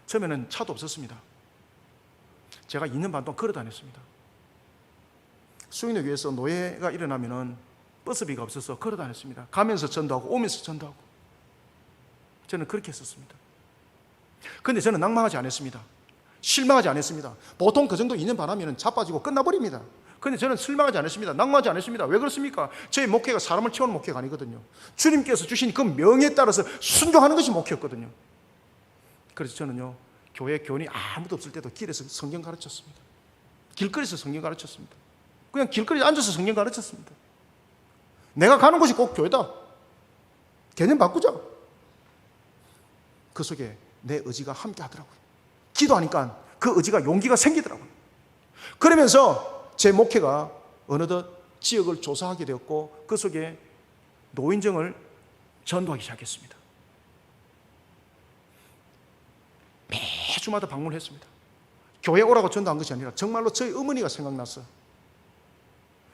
처음에는 차도 없었습니다. 제가 2년 반 동안 걸어 다녔습니다. 수인의 교회에서 노예가 일어나면은 버스비가 없어서 걸어 다녔습니다. 가면서 전도하고 오면서 전도하고 저는 그렇게 했었습니다. 그런데 저는 낭망하지 않았습니다. 실망하지 않았습니다. 보통 그 정도 2년 반 하면 자빠지고 끝나버립니다. 그런데 저는 실망하지 않았습니다. 낭망하지 않았습니다. 왜 그렇습니까? 저희 목회가 사람을 채우는 목회가 아니거든요. 주님께서 주신 그 명예에 따라서 순종하는 것이 목회였거든요. 그래서 저는요, 교회 교인이 아무도 없을 때도 길에서 성경 가르쳤습니다. 길거리에서 성경 가르쳤습니다. 그냥 길거리에 앉아서 성경 가르쳤습니다. 내가 가는 곳이 꼭 교회다. 개념 바꾸자. 그 속에 내 의지가 함께 하더라고요. 기도하니까 그 의지가 용기가 생기더라고요. 그러면서 제 목회가 어느덧 지역을 조사하게 되었고 그 속에 노인정을 전도하기 시작했습니다. 매주마다 방문을 했습니다. 교회 오라고 전도한 것이 아니라 정말로 저희 어머니가 생각났어요.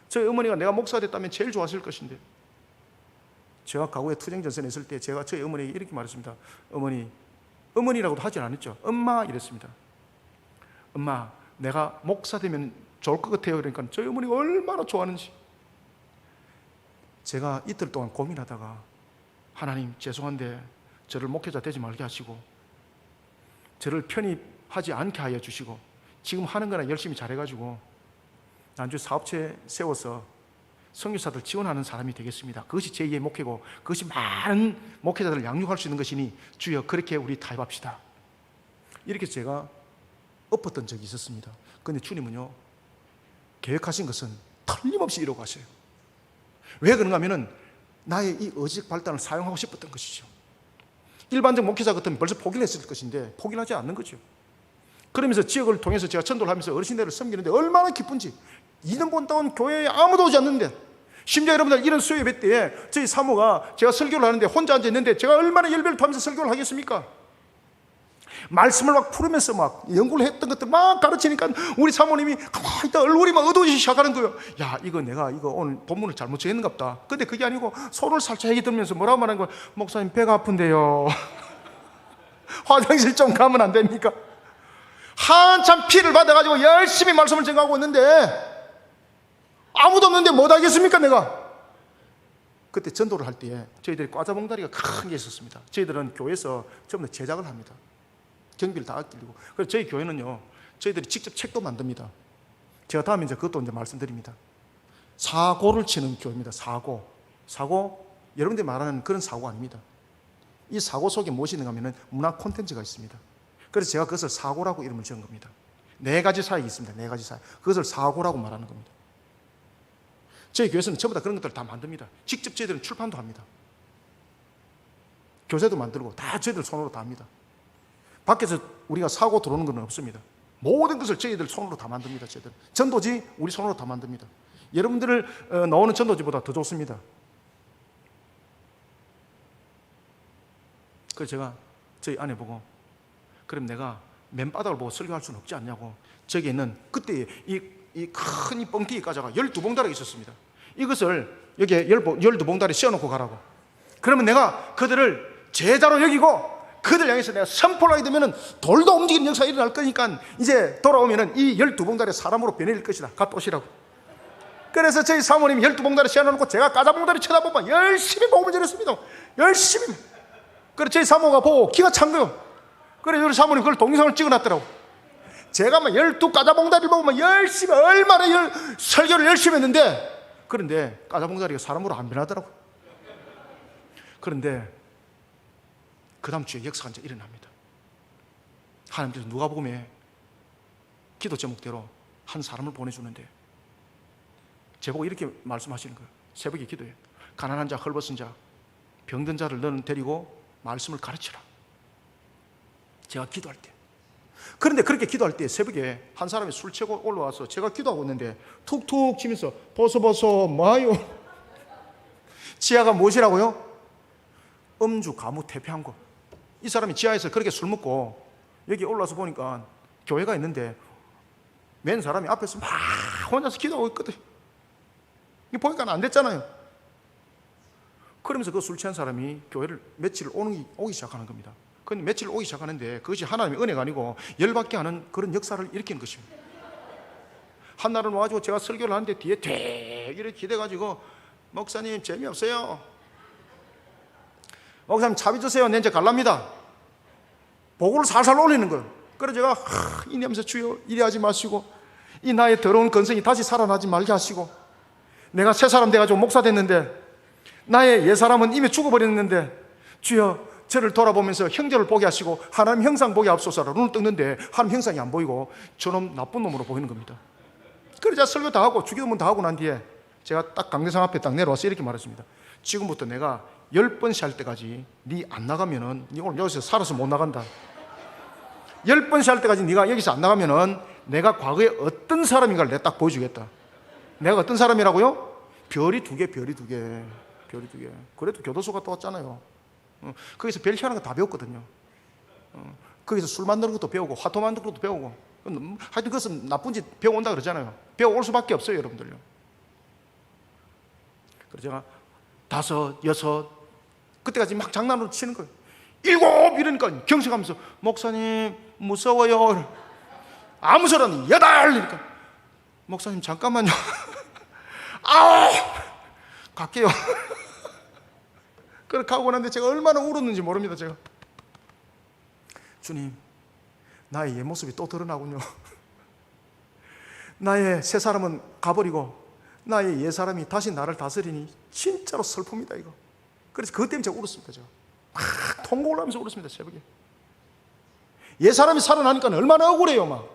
저희 어머니가 내가 목사가 됐다면 제일 좋아하실 것인데, 제가 과거에 투쟁전선에 있을 때 제가 저희 어머니에게 이렇게 말했습니다. 어머니라고도 하지 않았죠. 엄마 이랬습니다. 엄마, 내가 목사 되면 좋을 것 같아요. 그러니까 저희 어머니가 얼마나 좋아하는지. 제가 이틀 동안 고민하다가 하나님 죄송한데 저를 목회자 되지 말게 하시고 저를 편입하지 않게 하여 주시고 지금 하는 거나 열심히 잘해가지고 나중에 사업체 세워서 선교사들 지원하는 사람이 되겠습니다. 그것이 제2의 목회고 그것이 많은 목회자들을 양육할 수 있는 것이니 주여 그렇게 우리 타협합시다. 이렇게 제가 엎었던 적이 있었습니다. 그런데 주님은요, 계획하신 것은 틀림없이 이루어 가셔요. 왜 그런가 하면은 나의 이 의지적 발단을 사용하고 싶었던 것이죠. 일반적 목회자 같으면 벌써 포기를 했을 것인데 포기를 하지 않는 거죠. 그러면서 지역을 통해서 제가 전도를 하면서 어르신들을 섬기는데 얼마나 기쁜지. 2년 본다운 교회에 아무도 오지 않는데, 심지어 여러분들 이런 수요 예배 때에 저희 사모가 제가 설교를 하는데 혼자 앉아 있는데 제가 얼마나 열배를 토하면서 설교를 하겠습니까? 말씀을 막 풀으면서 막 연구를 했던 것들 막 가르치니까 우리 사모님이 가만히 있다 얼굴이 막 어두워지기 시작하는 거예요. 야, 내가 오늘 본문을 잘못 정했는가 보다. 근데 그게 아니고 손을 살짝 들면서 뭐라고 말하는 거야? 목사님, 배가 아픈데요. 화장실 좀 가면 안 됩니까? 한참 피를 받아가지고 열심히 말씀을 전하고 있는데 아무도 없는데 못 하겠습니까 내가? 그때 전도를 할 때에 저희들이 과자봉다리가 큰 게 있었습니다. 저희들은 교회에서 전부 다 제작을 합니다. 경비를 다 아끼고. 그래서 저희 교회는요, 저희들이 직접 책도 만듭니다. 제가 다음에 이제 그것도 이제 말씀드립니다. 사고를 치는 교회입니다. 사고, 여러분들이 말하는 그런 사고 아닙니다. 이 사고 속에 무엇이 있는가 하면 문화 콘텐츠가 있습니다. 그래서 제가 그것을 사고라고 이름을 지은 겁니다. 4가지 사역이 있습니다. 4가지 사역. 그것을 사고라고 말하는 겁니다. 저희 교회에서는 전부 다 그런 것들을 다 만듭니다. 직접 저희들은 출판도 합니다. 교재도 만들고 다 저희들 손으로 다 합니다. 밖에서 우리가 사고 들어오는 건 없습니다. 모든 것을 저희들 손으로 다 만듭니다. 저희들 전도지 우리 손으로 다 만듭니다. 여러분들을 나오는 전도지보다 더 좋습니다. 그래서 제가 저희 아내 보고, 그럼 내가 맨바닥을 보고 설교할 수는 없지 않냐고. 저기 있는 그때 이 큰 뻥튀기 과자가 12봉다리가 있었습니다. 이것을 여기에 12봉다리 씌워놓고 가라고. 그러면 내가 그들을 제자로 여기고 그들 향해서 내가 선포를 하게 되면 돌도 움직이는 역사가 일어날 거니까 이제 돌아오면 이 12봉다리 사람으로 변해질 것이다. 갔다 오시라고. 그래서 저희 사모님이 12봉다리 씌워놓고 제가 과자봉다리 쳐다보면 열심히 복음을 전했습니다. 열심히. 그래서 저희 사모가 보고 기가 찬 거예요. 그래서 우리 사모님 그걸 동영상을 찍어놨더라고. 제가 막 12과자봉다리를 보고 막 열심히 얼마나 설교를 열심히 했는데, 그런데 과자봉다리가 사람으로 안 변하더라고. 그런데 그 다음 주에 역사가 이제 일어납니다. 하나님께서 누가복음에 기도 제목대로 한 사람을 보내주는데 제보고 이렇게 말씀하시는 거예요. 새벽에 기도해. 가난한 자, 헐벗은 자, 병든 자를 너는 데리고 말씀을 가르치라. 제가 기도할 때. 그런데 그렇게 기도할 때 새벽에 한 사람이 술 취하고 올라와서 제가 기도하고 있는데 툭툭 치면서 벗어 뭐요? 지하가 무엇이라고요? 음주, 가무, 퇴폐한 거. 이 사람이 지하에서 그렇게 술 먹고 여기 올라와서 보니까 교회가 있는데 맨 사람이 앞에서 막 혼자서 기도하고 있거든. 이게 보니까 안 됐잖아요. 그러면서 그 술 취한 사람이 교회를 며칠 오기 시작하는 겁니다. 근데 며칠 오기 시작하는데 그것이 하나님의 은혜가 아니고 열받게 하는 그런 역사를 일으키는 것입니다. 한날은 와가지고 제가 설교를 하는데 뒤에 되게 이렇게 기대가지고, 목사님 재미없어요. 목사님 차비 주세요. 내 이제 갈랍니다. 보고를 살살 올리는 거예요. 그래서 제가 이 냄새 주여 이리 하지 마시고, 이 나의 더러운 건성이 다시 살아나지 말게 하시고, 내가 새 사람 돼가지고 목사 됐는데 나의 옛사람은 이미 죽어버렸는데 주여 저를 돌아보면서 형제를 보게 하시고 하나님 형상 보게 하옵소서라. 눈을 뜨는데 하나님 형상이 안 보이고 저놈 나쁜 놈으로 보이는 겁니다. 그래서 설교 다 하고 주기도문 다 하고 난 뒤에 제가 딱 강대상 앞에 딱 내려와서 이렇게 말했습니다. 지금부터 내가 10번씩 할 때까지 네 안 나가면은 네 오늘 여기서 살아서 못 나간다. 10번씩 할 때까지 네가 여기서 안 나가면은 내가 과거에 어떤 사람인가를 내가 딱 보여주겠다. 내가 어떤 사람이라고요? 별이 2개, 별이 2개, 별이 2개. 그래도 교도소 갔다 왔잖아요. 거기서 별 희한한 거 다 배웠거든요. 거기서 술 만드는 것도 배우고 화토 만드는 것도 배우고, 하여튼 그것은 나쁜 짓 배워온다 그러잖아요. 배워올 수밖에 없어요, 여러분들요. 그래서 제가 5, 6 그때까지 막 장난으로 치는 거예요. 7 이러니까 경색하면서 목사님 무서워요. 아무 소리는 8 이러니까 목사님 잠깐만요. 9 갈게요. 그렇게 하고 났는데 제가 얼마나 울었는지 모릅니다. 제가 주님, 나의 옛 모습이 또 드러나군요. 나의 새 사람은 가버리고 나의 옛 사람이 다시 나를 다스리니 진짜로 슬픕니다 이거. 그래서 그것 때문에 제가 울었습니다. 제가 막 통곡을 하면서 울었습니다. 새벽에. 옛 사람이 살아나니까 얼마나 억울해요 막.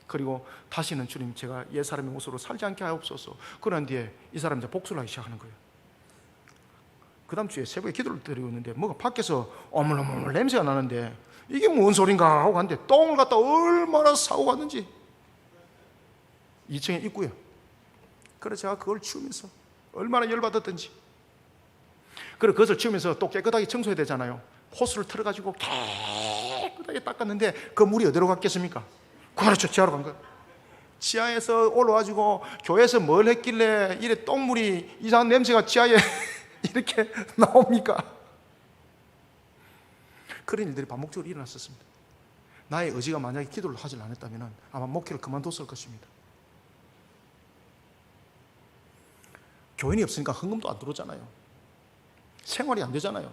그리고 다시는 주님 제가 옛 사람의 모습으로 살지 않게 하옵소서. 그런 뒤에 이 사람이 이제 복수를 하기 시작하는 거예요. 그 다음 주에 새벽에 기도를 드리고 있는데 뭐가 밖에서 어물어물 냄새가 나는데 이게 뭔 소린가 하고 갔는데 똥을 갖다 얼마나 싸고 갔는지 2층에 있고요. 그래서 제가 그걸 치우면서 얼마나 열받았던지. 그리고 그것을 치우면서 또 깨끗하게 청소해야 되잖아요. 호스를 틀어가지고 깨끗하게 닦았는데 그 물이 어디로 갔겠습니까? 그렇죠, 지하로 간 거예요. 지하에서 올라와가지고 교회에서 뭘 했길래 이래 똥물이 이상한 냄새가 지하에 이렇게 나옵니까? 그런 일들이 반복적으로 일어났었습니다. 나의 의지가 만약에 기도를 하지 않았다면 아마 목회를 그만뒀을 것입니다. 교인이 없으니까 헌금도 안 들어오잖아요. 생활이 안 되잖아요.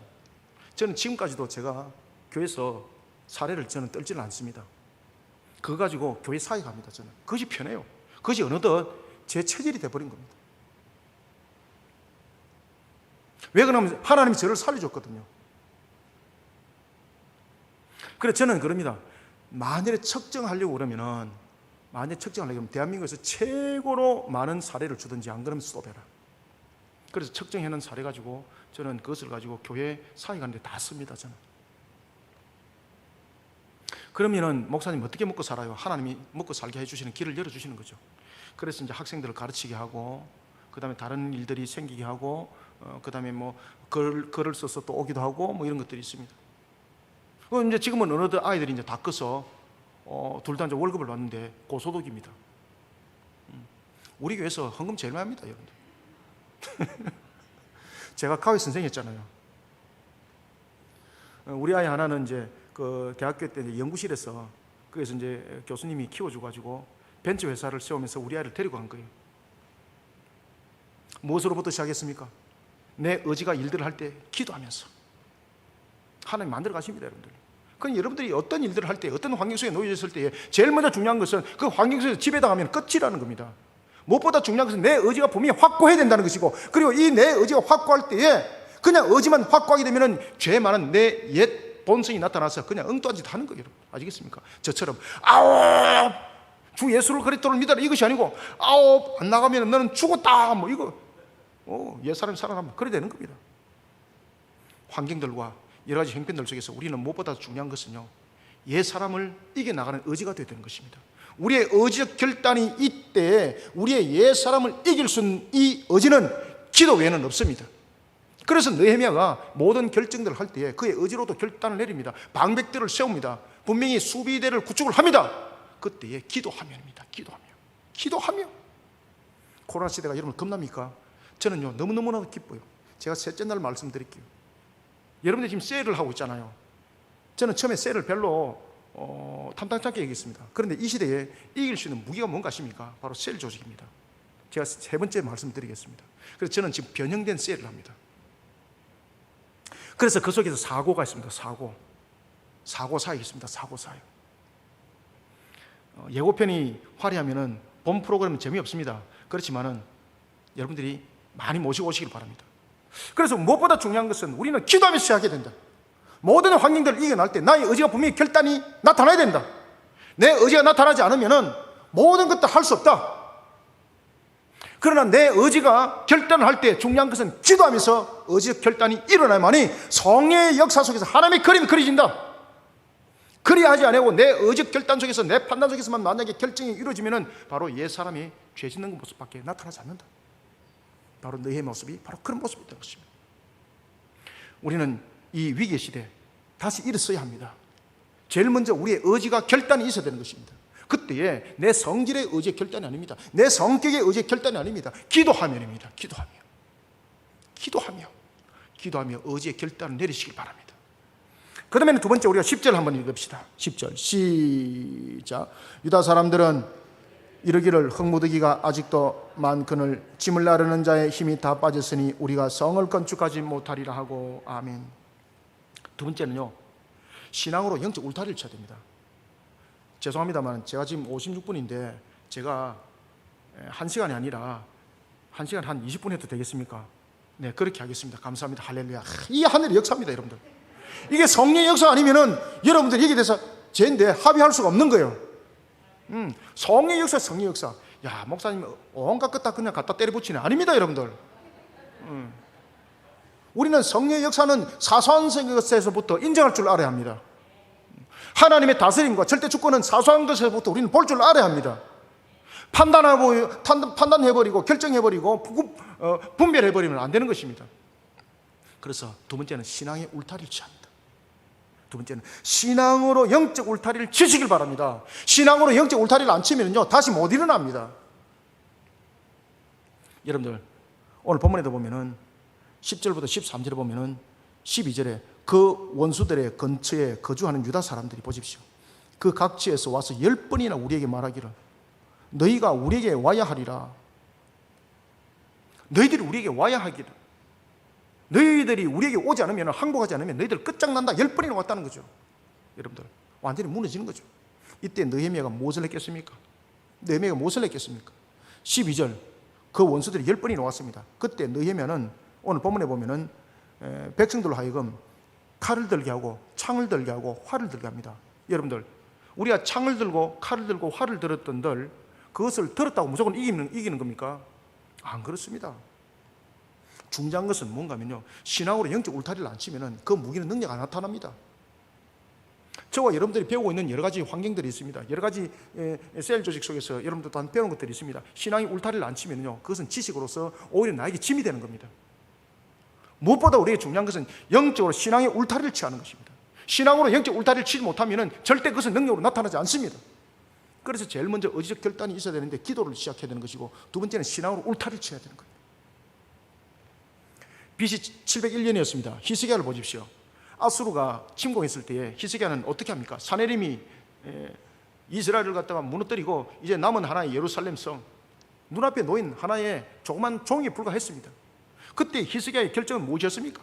저는 지금까지도 제가 교회에서 사례를 저는 떨지는 않습니다. 그거 가지고 교회 사회 갑니다. 저는 그것이 편해요. 그것이 어느덧 제 체질이 돼버린 겁니다. 왜 그러냐면 하나님이 저를 살려줬거든요. 그래서 저는 그럽니다. 만일에 측정하려고 그러면 대한민국에서 최고로 많은 사례를 주든지 안 그러면 쏘배라. 그래서 측정해놓은 사례 가지고 저는 그것을 가지고 교회 사회 가는데 다 씁니다. 저는. 그러면은 목사님 어떻게 먹고 살아요? 하나님이 먹고 살게 해주시는 길을 열어주시는 거죠. 그래서 이제 학생들을 가르치게 하고, 그 다음에 다른 일들이 생기게 하고, 그 다음에 뭐 글을 써서 또 오기도 하고 뭐 이런 것들이 있습니다. 이제 지금은 어느덧 아이들이 이제 다 커서 둘 다 이제 월급을 받는데 고소득입니다. 우리 교회에서 헌금 제일 많이 합니다, 여러분들. 제가 가위 선생이었잖아요. 우리 아이 하나는 이제 그 대학교 때 이제 연구실에서 거기서 이제 교수님이 키워줘가지고 벤처 회사를 세우면서 우리 아이를 데리고 간 거예요. 무엇으로부터 시작했습니까? 내 의지가 일들을 할 때 기도하면서 하나님 만들어 가십니다, 여러분들. 그럼 여러분들이 어떤 일들을 할 때, 어떤 환경 속에 놓여졌을 때 제일 먼저 중요한 것은 그 환경 속에서 지배당하면 끝이라는 겁니다. 무엇보다 중요한 것은 내 의지가 분명히 확고해야 된다는 것이고, 그리고 이 내 의지가 확고할 때에 그냥 의지만 확고하게 되면은 죄 많은 내 옛 본성이 나타나서 그냥 엉뚱한 짓 하는 거예요. 아시겠습니까? 저처럼 아우 주 예수를 그리스도를 믿어라 이것이 아니고 아우 안 나가면 너는 죽었다 뭐 이거 옛사람이 살아나면 그래 되는 겁니다. 환경들과 여러 가지 형편들 속에서 우리는 무엇보다 중요한 것은요, 옛사람을 이겨나가는 의지가 되어야 되는 것입니다. 우리의 의지적 결단이 이때 우리의 옛사람을 이길 수 있는 이 의지는 기도 외에는 없습니다. 그래서 느헤미야가 모든 결정들을 할 때에 그의 의지로도 결단을 내립니다. 방백들을 세웁니다. 분명히 수비대를 구축을 합니다. 그때에 기도하면입니다. 기도하며. 코로나 시대가 여러분 겁납니까? 저는요 너무너무나 기뻐요. 제가 셋째 날 말씀드릴게요. 여러분들 지금 세일을 하고 있잖아요. 저는 처음에 세일을 별로 탐탁지 않게 얘기했습니다. 그런데 이 시대에 이길 수 있는 무기가 뭔가 아십니까? 바로 세일 조직입니다. 제가 세 번째 말씀드리겠습니다. 그래서 저는 지금 변형된 세일을 합니다. 그래서 그 속에서 사고가 있습니다. 사고 사역이 있습니다. 사고. 예고편이 화려하면은 본 프로그램은 재미없습니다. 그렇지만은 여러분들이 많이 모시고 오시길 바랍니다. 그래서 무엇보다 중요한 것은 우리는 기도하면서 시작해야 된다. 모든 환경들을 이겨낼 때 나의 의지가 분명히 결단이 나타나야 된다. 내 의지가 나타나지 않으면은 모든 것도 할 수 없다. 그러나 내 의지가 결단을 할 때 중요한 것은 기도하면서 의지의 결단이 일어나야만이 성령의 역사 속에서 하나님의 그림이 그려진다. 그리하지 않고 내 의지의 결단 속에서 내 판단 속에서만 만약에 결정이 이루어지면은 바로 옛 사람이 죄 짓는 모습밖에 나타나지 않는다. 바로 너의 모습이 바로 그런 모습이었던 것입니다. 우리는 이 위기의 시대에 다시 일어서야 합니다. 제일 먼저 우리의 의지가 결단이 있어야 되는 것입니다. 그때에 내 성질의 의지의 결단이 아닙니다. 내 성격의 의지의 결단이 아닙니다. 기도하면입니다. 기도하며 의지의 결단을 내리시길 바랍니다. 그러면 두 번째 우리가 10절 한번 읽읍시다. 10절 시작. 유다 사람들은 이르기를 흙무더기가 아직도 많거늘 짐을 나르는 자의 힘이 다 빠졌으니 우리가 성을 건축하지 못하리라 하고. 아멘. 두 번째는요, 신앙으로 영적 울타리를 쳐야 됩니다. 죄송합니다만 제가 지금 56분인데 제가 1시간이 아니라 1시간 한 20분 해도 되겠습니까? 네, 그렇게 하겠습니다. 감사합니다. 할렐루야. 이 하늘의 역사입니다, 여러분들. 이게 성령의 역사 아니면은 여러분들 여기에 대해서 죄인데 합의할 수가 없는 거예요. 성령의 역사. 야, 목사님 온갖 것 다 그냥 갖다 때려붙이네. 아닙니다, 여러분들. 우리는 성령의 역사는 사소한 것에서부터 인정할 줄 알아야 합니다. 하나님의 다스림과 절대 주권은 사소한 것에서부터 우리는 볼 줄 알아야 합니다. 판단해버리고 결정해버리고 분별해버리면 안 되는 것입니다. 그래서 두 번째는 신앙의 울타리를 취합니다. 두 번째는 신앙으로 영적 울타리를 치시길 바랍니다. 신앙으로 영적 울타리를 안 치면요 다시 못 일어납니다. 여러분들 오늘 본문에도 보면은 10절부터 13절에 보면은 12절에 그 원수들의 근처에 거주하는 유다 사람들이 보십시오. 그 각지에서 와서 10번이나 우리에게 말하기를 너희가 우리에게 와야 하리라. 너희들이 우리에게 와야 하기를. 너희들이 우리에게 오지 않으면, 항복하지 않으면 너희들 끝장난다. 10번이나 왔다는 거죠. 여러분들 완전히 무너지는 거죠. 이때 느헤미야가 무엇을 했겠습니까? 느헤미야가 무엇을 했겠습니까? 12절 그 원수들이 10번이나 왔습니다. 그때 느헤미야는 오늘 본문에 보면은 백성들로 하여금 칼을 들게 하고 창을 들게 하고 활을 들게 합니다. 여러분들 우리가 창을 들고 칼을 들고 활을 들었던들 그것을 들었다고 무조건 이기는 겁니까? 안 그렇습니다. 중요한 것은 뭔가면요 신앙으로 영적 울타리를 안 치면은 그 무기는 능력 안 나타납니다. 저와 여러분들이 배우고 있는 여러 가지 환경들이 있습니다. 여러 가지 셀 조직 속에서 여러분들도 한 배우는 것들이 있습니다. 신앙의 울타리를 안 치면요 그것은 지식으로서 오히려 나에게 짐이 되는 겁니다. 무엇보다 우리에게 중요한 것은 영적으로 신앙의 울타리를 취하는 것입니다. 신앙으로 영적 울타리를 치지 못하면 절대 그것은 능력으로 나타나지 않습니다. 그래서 제일 먼저 의지적 결단이 있어야 되는데 기도를 시작해야 되는 것이고 두 번째는 신앙으로 울타리를 쳐야 되는 거예요. BC 701년이었습니다. 히스기야를 보십시오. 아수르가 침공했을 때에 히스기야는 어떻게 합니까? 사네림이 이스라엘을 갖다가 무너뜨리고 이제 남은 하나의 예루살렘 성 눈앞에 놓인 하나의 조그만 종이 불과했습니다. 그때 히스기야의 결정은 무엇이었습니까?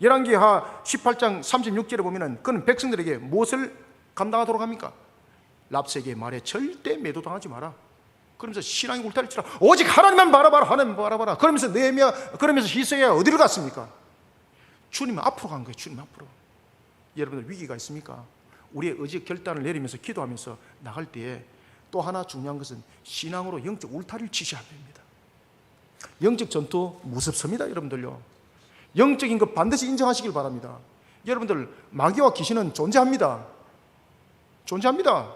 열왕기하 18장 36절에 보면은 그는 백성들에게 무엇을 감당하도록 합니까? 랍색의 말에 절대 매도당하지 마라. 그러면서 신앙의 울타리를 치라. 오직 하나님만 바라봐라. 하나님만 바라봐라. 그러면서 히스기야가 어디를 갔습니까? 주님 앞으로 간 거예요. 주님 앞으로. 여러분들 위기가 있습니까? 우리의 의지 결단을 내리면서 기도하면서 나갈 때에 또 하나 중요한 것은 신앙으로 영적 울타리를 치셔야 됩니다. 영적 전투 무섭습니다. 여러분들요. 영적인 것 반드시 인정하시길 바랍니다. 여러분들 마귀와 귀신은 존재합니다. 존재합니다.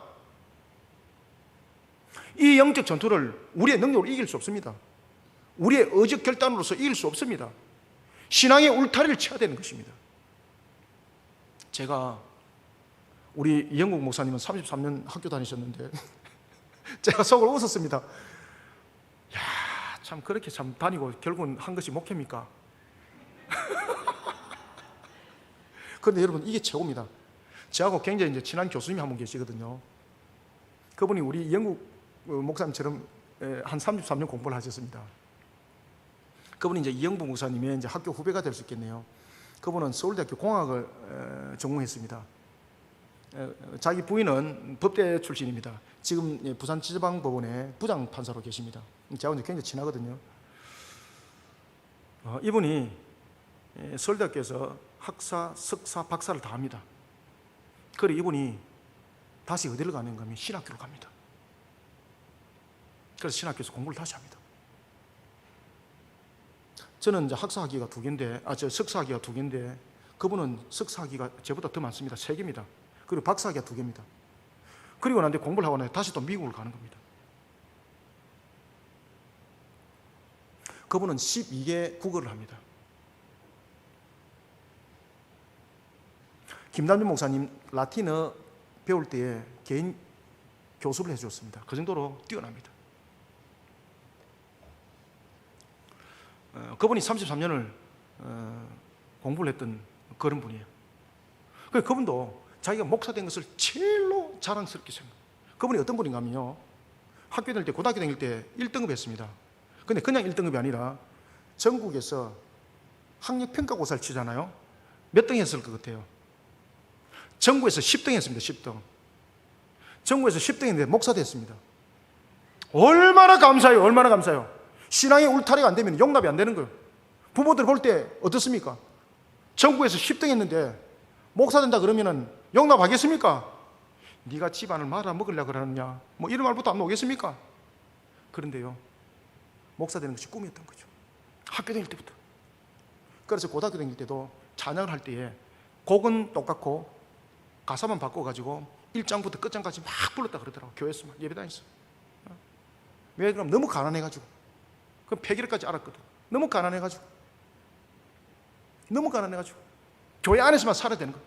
이 영적 전투를 우리의 능력으로 이길 수 없습니다. 우리의 의적 결단으로서 이길 수 없습니다. 신앙의 울타리를 쳐야 되는 것입니다. 제가 우리 이영국 목사님은 33년 학교 다니셨는데 제가 속으로 웃었습니다. 야, 참 그렇게 참 다니고 결국은 한 것이 목회입니까? 그런데 여러분 이게 최고입니다. 저하고 굉장히 이제 친한 교수님이 한 분 계시거든요. 그분이 우리 영국 목사님처럼 한 33년 공부를 하셨습니다. 그분이 이제 이영부 목사님의 이제 학교 후배가 될 수 있겠네요. 그분은 서울대학교 공학을 전공했습니다. 자기 부인은 법대 출신입니다. 지금 부산지방법원의 부장 판사로 계십니다. 저하고 굉장히 친하거든요. 이분이 서울대학교에서 학사, 석사, 박사를 다 합니다. 그리고 이분이 다시 어디를 가는가 하면 신학교를 갑니다. 그래서 신학교에서 공부를 다시 합니다. 저는 이제 학사학위가 2개인데, 석사학위가 2개인데, 그분은 석사학위가 저보다 더 많습니다. 3개입니다. 그리고 박사학위가 2개입니다. 그리고 난 뒤에 공부를 하고 나서 다시 또 미국을 가는 겁니다. 그분은 12개 국어를 합니다. 김남준 목사님 라틴어 배울 때에 개인 교습을 해주었습니다. 그 정도로 뛰어납니다. 그분이 33년을 공부를 했던 그런 분이에요. 그분도 자기가 목사 된 것을 제일로 자랑스럽게 생각해요. 그분이 어떤 분인가 하면요, 학교 다닐 때, 고등학교 다닐 때 1등급 했습니다. 근데 그냥 1등급이 아니라 전국에서 학력평가고사를 치잖아요. 몇 등 했을 것 같아요? 전국에서 10등 했습니다. 10등. 전국에서 10등 했는데 목사 됐습니다. 얼마나 감사해요. 얼마나 감사해요. 신앙의 울타리가 안 되면 용납이 안 되는 거예요. 부모들 볼 때 어떻습니까? 전국에서 10등 했는데 목사 된다 그러면은 용납하겠습니까? 네가 집안을 말아먹으려고 그러느냐, 뭐 이런 말부터 안 나오겠습니까? 그런데요, 목사 되는 것이 꿈이었던 거죠. 학교 다닐 때부터. 그래서 고등학교 다닐 때도 찬양을 할 때에 곡은 똑같고 가사만 바꿔가지고 1장부터 끝장까지 막 불렀다 그러더라고. 교회에서 막 예배 다녔어. 왜 그럼? 너무 가난해가지고. 그럼 폐기를까지 알았거든. 너무 가난해가지고 교회 안에서만 살아야 되는 거야.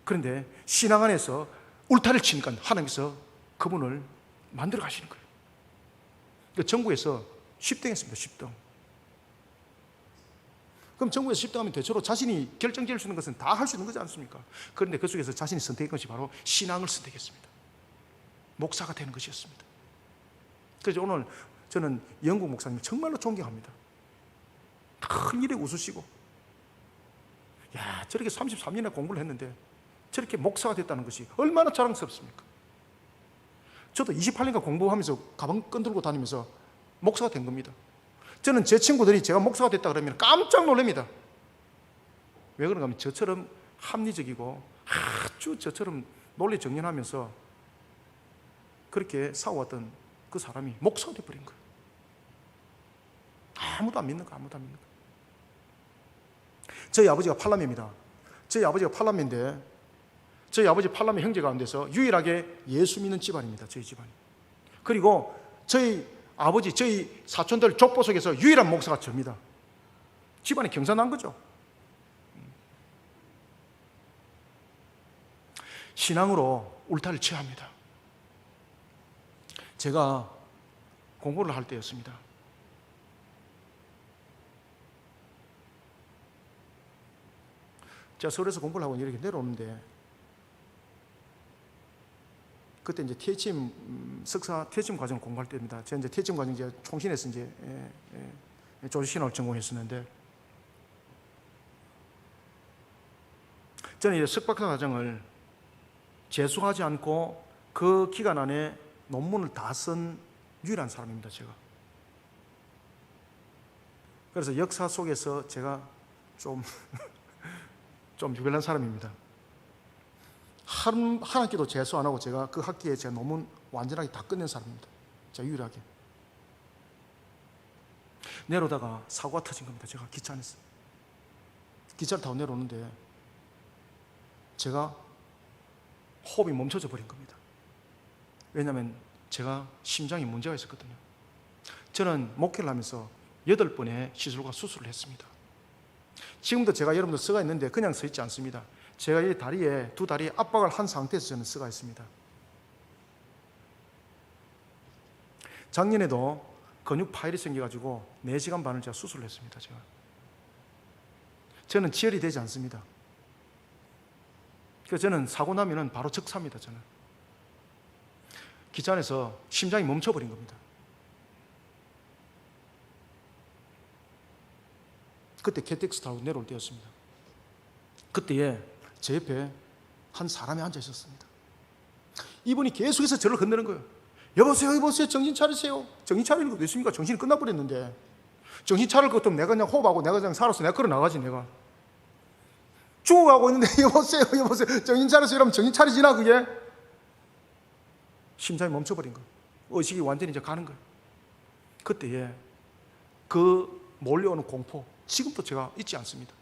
그런데 신앙 안에서 울타리를 치니까 하나님께서 그분을 만들어 가시는 거예요. 그 정부에서 10등 했습니다. 10등. 그럼 정부에서 10등 하면 대체로 자신이 결정 지을 수 있는 것은 다 할 수 있는 거지 않습니까? 그런데 그 속에서 자신이 선택한 것이 바로 신앙을 선택했습니다. 목사가 되는 것이었습니다. 그래서 오늘 저는 영국 목사님 정말로 존경합니다. 큰 일에 웃으시고, 야, 저렇게 33년이나 공부를 했는데 저렇게 목사가 됐다는 것이 얼마나 자랑스럽습니까? 저도 28년간 공부하면서 가방 끈들고 다니면서 목사가 된 겁니다. 저는 제 친구들이 제가 목사가 됐다 그러면 깜짝 놀랍니다. 왜 그런가 하면 저처럼 합리적이고 아주 저처럼 논리 정연하면서 그렇게 싸워왔던 그 사람이 목사가 돼버린 거예요. 아무도 안 믿는 거, 아무도 안 믿는 거. 저희 아버지가 팔남매입니다. 저희 아버지가 팔남매인데 저희 아버지 팔남매 형제 가운데서 유일하게 예수 믿는 집안입니다. 저희 집안이. 그리고 저희 아버지, 저희 사촌들 족보 속에서 유일한 목사가 저입니다. 집안이 경사난 거죠. 신앙으로 울타리를 쳐야 합니다. 제가 공부를 할 때였습니다. 제가 서울에서 공부를 하고 이렇게 내려오는데 그때 이제 THM 석사 THM 과정을 공부할 때입니다. 제가 이제 THM 과정 이제 총신에서 이제 조직신학을 전공했었는데 저는 이제 석박사 과정을 재수하지 않고 그 기간 안에 논문을 다 쓴 유일한 사람입니다. 제가. 그래서 역사 속에서 제가 좀 유별난 사람입니다. 한 학기도 재수 안 하고 제가 그 학기에 제가 논문 완전하게 다 끝낸 사람입니다. 제가 유일하게. 내려오다가 사고가 터진 겁니다. 제가 기차 안에서. 기차를 타고 내려오는데 제가 호흡이 멈춰져 버린 겁니다. 왜냐하면 제가 심장에 문제가 있었거든요. 저는 목회를 하면서 8번의 시술과 수술을 했습니다. 지금도 제가 여러분들 쓰가 있는데 그냥 서 있지 않습니다. 제가 이 다리에 두 다리에 압박을 한 상태에서 저는 쓰가 있습니다. 작년에도 근육 파열이 생겨가지고 4시간 반을 제가 수술을 했습니다. 저는 지혈이 되지 않습니다. 그래서 저는 사고 나면은 바로 즉사입니다. 저는 기차 안에서 심장이 멈춰버린 겁니다. 그때 KTX 타고 내려올 때였습니다. 그때에 제 옆에 한 사람이 앉아 있었습니다. 이분이 계속해서 저를 건드는 거예요. 여보세요, 여보세요, 정신 차리세요. 정신 차리는 것도 있습니까? 정신이 끝나버렸는데 정신 차릴 것도 내가 그냥 호흡하고 내가 그냥 살아서 내가 걸어 나가지. 내가 죽어가고 있는데 여보세요, 여보세요, 정신 차리세요. 이러면 정신 차리지나 그게? 심장이 멈춰버린 거예요. 의식이 완전히 이제 가는 거예요. 그때에 그 몰려오는 공포, 지금도 제가 잊지 않습니다.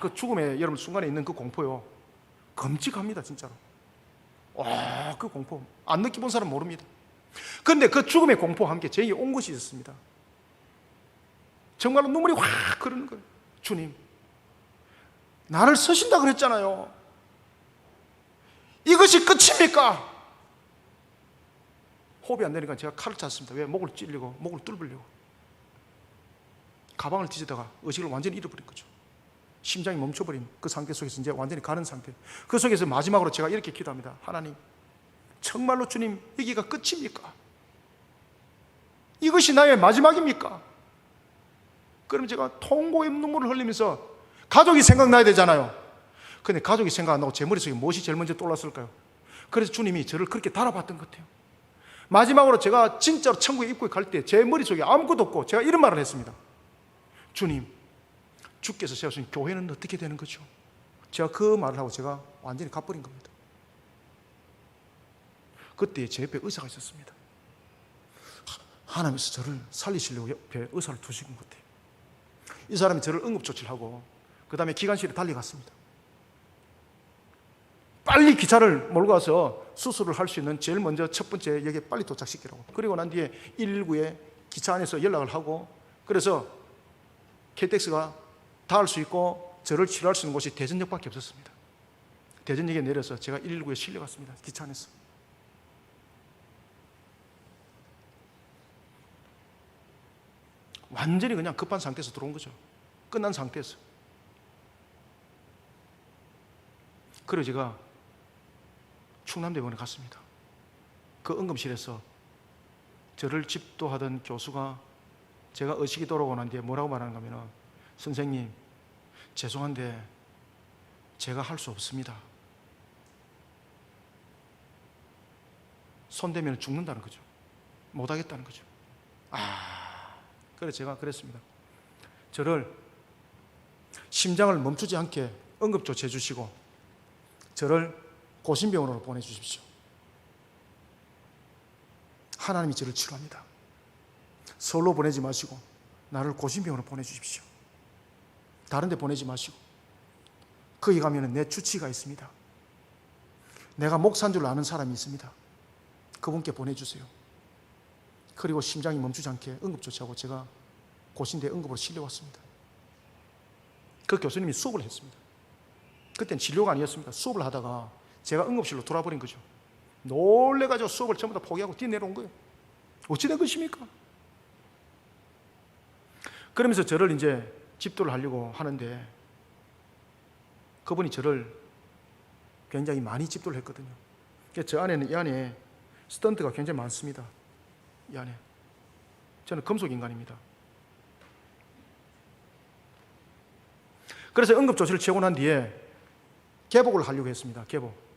그 죽음의 여러분 순간에 있는 그 공포요, 끔찍합니다. 진짜로. 그 공포 안 느껴본 사람 모릅니다. 그런데 그 죽음의 공포와 함께 저에게 온 것이 있었습니다. 정말로 눈물이 확 흐르는 거예요. 주님, 나를 서신다 그랬잖아요. 이것이 끝입니까? 호흡이 안 되니까 제가 칼을 찼습니다. 왜? 목을 찔리고 목을 뚫으려고. 가방을 뒤지다가 의식을 완전히 잃어버린 거죠. 심장이 멈춰버린 그 상태 속에서 이제 완전히 가는 상태. 그 속에서 마지막으로 제가 이렇게 기도합니다. 하나님, 정말로 주님, 여기가 끝입니까? 이것이 나의 마지막입니까? 그럼 제가 통곡의 눈물을 흘리면서 가족이 생각나야 되잖아요. 근데 가족이 생각 안 나고 제 머릿속에 무엇이 제일 먼저 떠올랐을까요? 그래서 주님이 저를 그렇게 달아봤던 것 같아요. 마지막으로 제가 진짜로 천국에 입구에 갈 때 제 머릿속에 아무것도 없고 제가 이런 말을 했습니다. 주님, 주께서 세우신 교회는 어떻게 되는 거죠? 제가 그 말을 하고 제가 완전히 가버린 겁니다. 그때 제 옆에 의사가 있었습니다. 하나님께서 저를 살리시려고 옆에 의사를 두신 것 같아요. 이 사람이 저를 응급조치를 하고 그 다음에 기관실에 달려갔습니다. 빨리 기차를 몰고 가서 수술을 할 수 있는 제일 먼저 첫 번째 여기에 빨리 도착시키라고. 그리고 난 뒤에 119에 기차 안에서 연락을 하고, 그래서 KTX가 닿을 수 있고 저를 치료할 수 있는 곳이 대전역밖에 없었습니다. 대전역에 내려서 제가 119에 실려갔습니다. 기차 안에서. 완전히 그냥 급한 상태에서 들어온 거죠. 끝난 상태에서. 그리고 제가 충남대병원에 갔습니다. 그 응급실에서 저를 집도하던 교수가 제가 의식이 돌아오고 난 뒤에 뭐라고 말하는가 하면, 선생님, 죄송한데 제가 할 수 없습니다. 손대면 죽는다는 거죠. 못하겠다는 거죠. 그래서 제가 그랬습니다. 저를 심장을 멈추지 않게 응급조치해 주시고 저를 고심병원으로 보내주십시오. 하나님이 저를 치료합니다. 서울로 보내지 마시고 나를 고심병원으로 보내주십시오. 다른 데 보내지 마시고, 거기 가면 내 주치의가 있습니다. 내가 목사인 줄 아는 사람이 있습니다. 그분께 보내주세요. 그리고 심장이 멈추지 않게 응급조치하고 제가 고신대 응급으로 실려왔습니다. 그 교수님이 수업을 했습니다. 그때는 진료가 아니었습니다. 수업을 하다가 제가 응급실로 돌아버린 거죠. 놀래가지고 수업을 전부 다 포기하고 뛰내려온 거예요. 어찌된 것입니까? 그러면서 저를 이제 집도를 하려고 하는데 그분이 저를 굉장히 많이 집도를 했거든요. 저 안에는, 이 안에 스턴트가 굉장히 많습니다. 이 안에. 저는 금속 인간입니다. 그래서 응급조치를 취하고 난 뒤에 개복을 하려고 했습니다. 개복.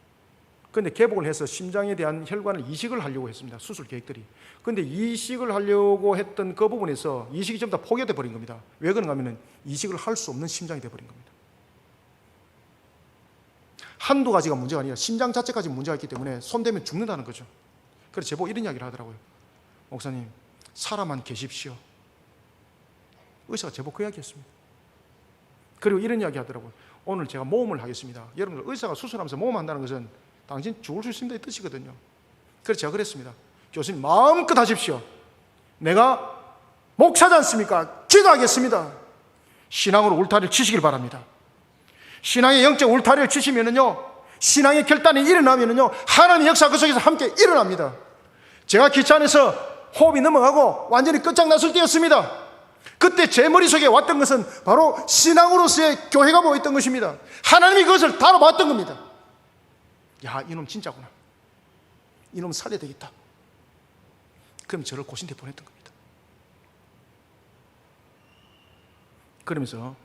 그런데 개복을 해서 심장에 대한 혈관을 이식을 하려고 했습니다. 수술 계획들이. 그런데 이식을 하려고 했던 그 부분에서 이식이 전부 다 포기돼 버린 겁니다. 왜 그런가 하면 이식을 할 수 없는 심장이 되어버린 겁니다. 한두 가지가 문제가 아니라 심장 자체까지 문제가 있기 때문에 손대면 죽는다는 거죠. 그래서 제보고 이런 이야기를 하더라고요. 목사님, 살아만 계십시오. 의사가 제보고 그 이야기했습니다. 그리고 이런 이야기 하더라고요. 오늘 제가 모험을 하겠습니다. 여러분들, 의사가 수술하면서 모험한다는 것은 당신 죽을 수 있습니다 이 뜻이거든요. 그래서 제가 그랬습니다. 교수님, 마음껏 하십시오. 내가 목사지 않습니까? 기도하겠습니다. 신앙으로 울타리를 치시길 바랍니다. 신앙의 영적 울타리를 치시면은요, 신앙의 결단이 일어나면은요, 하나님의 역사 그 속에서 함께 일어납니다. 제가 기차 안에서 호흡이 넘어가고 완전히 끝장났을 때였습니다. 그때 제 머릿속에 왔던 것은 바로 신앙으로서의 교회가 모였던 것입니다. 하나님이 그것을 다뤄봤던 겁니다. 야, 이놈 진짜구나. 이놈 살려야 되겠다. 그럼 저를 고신대 보냈던 겁니다. 그러면서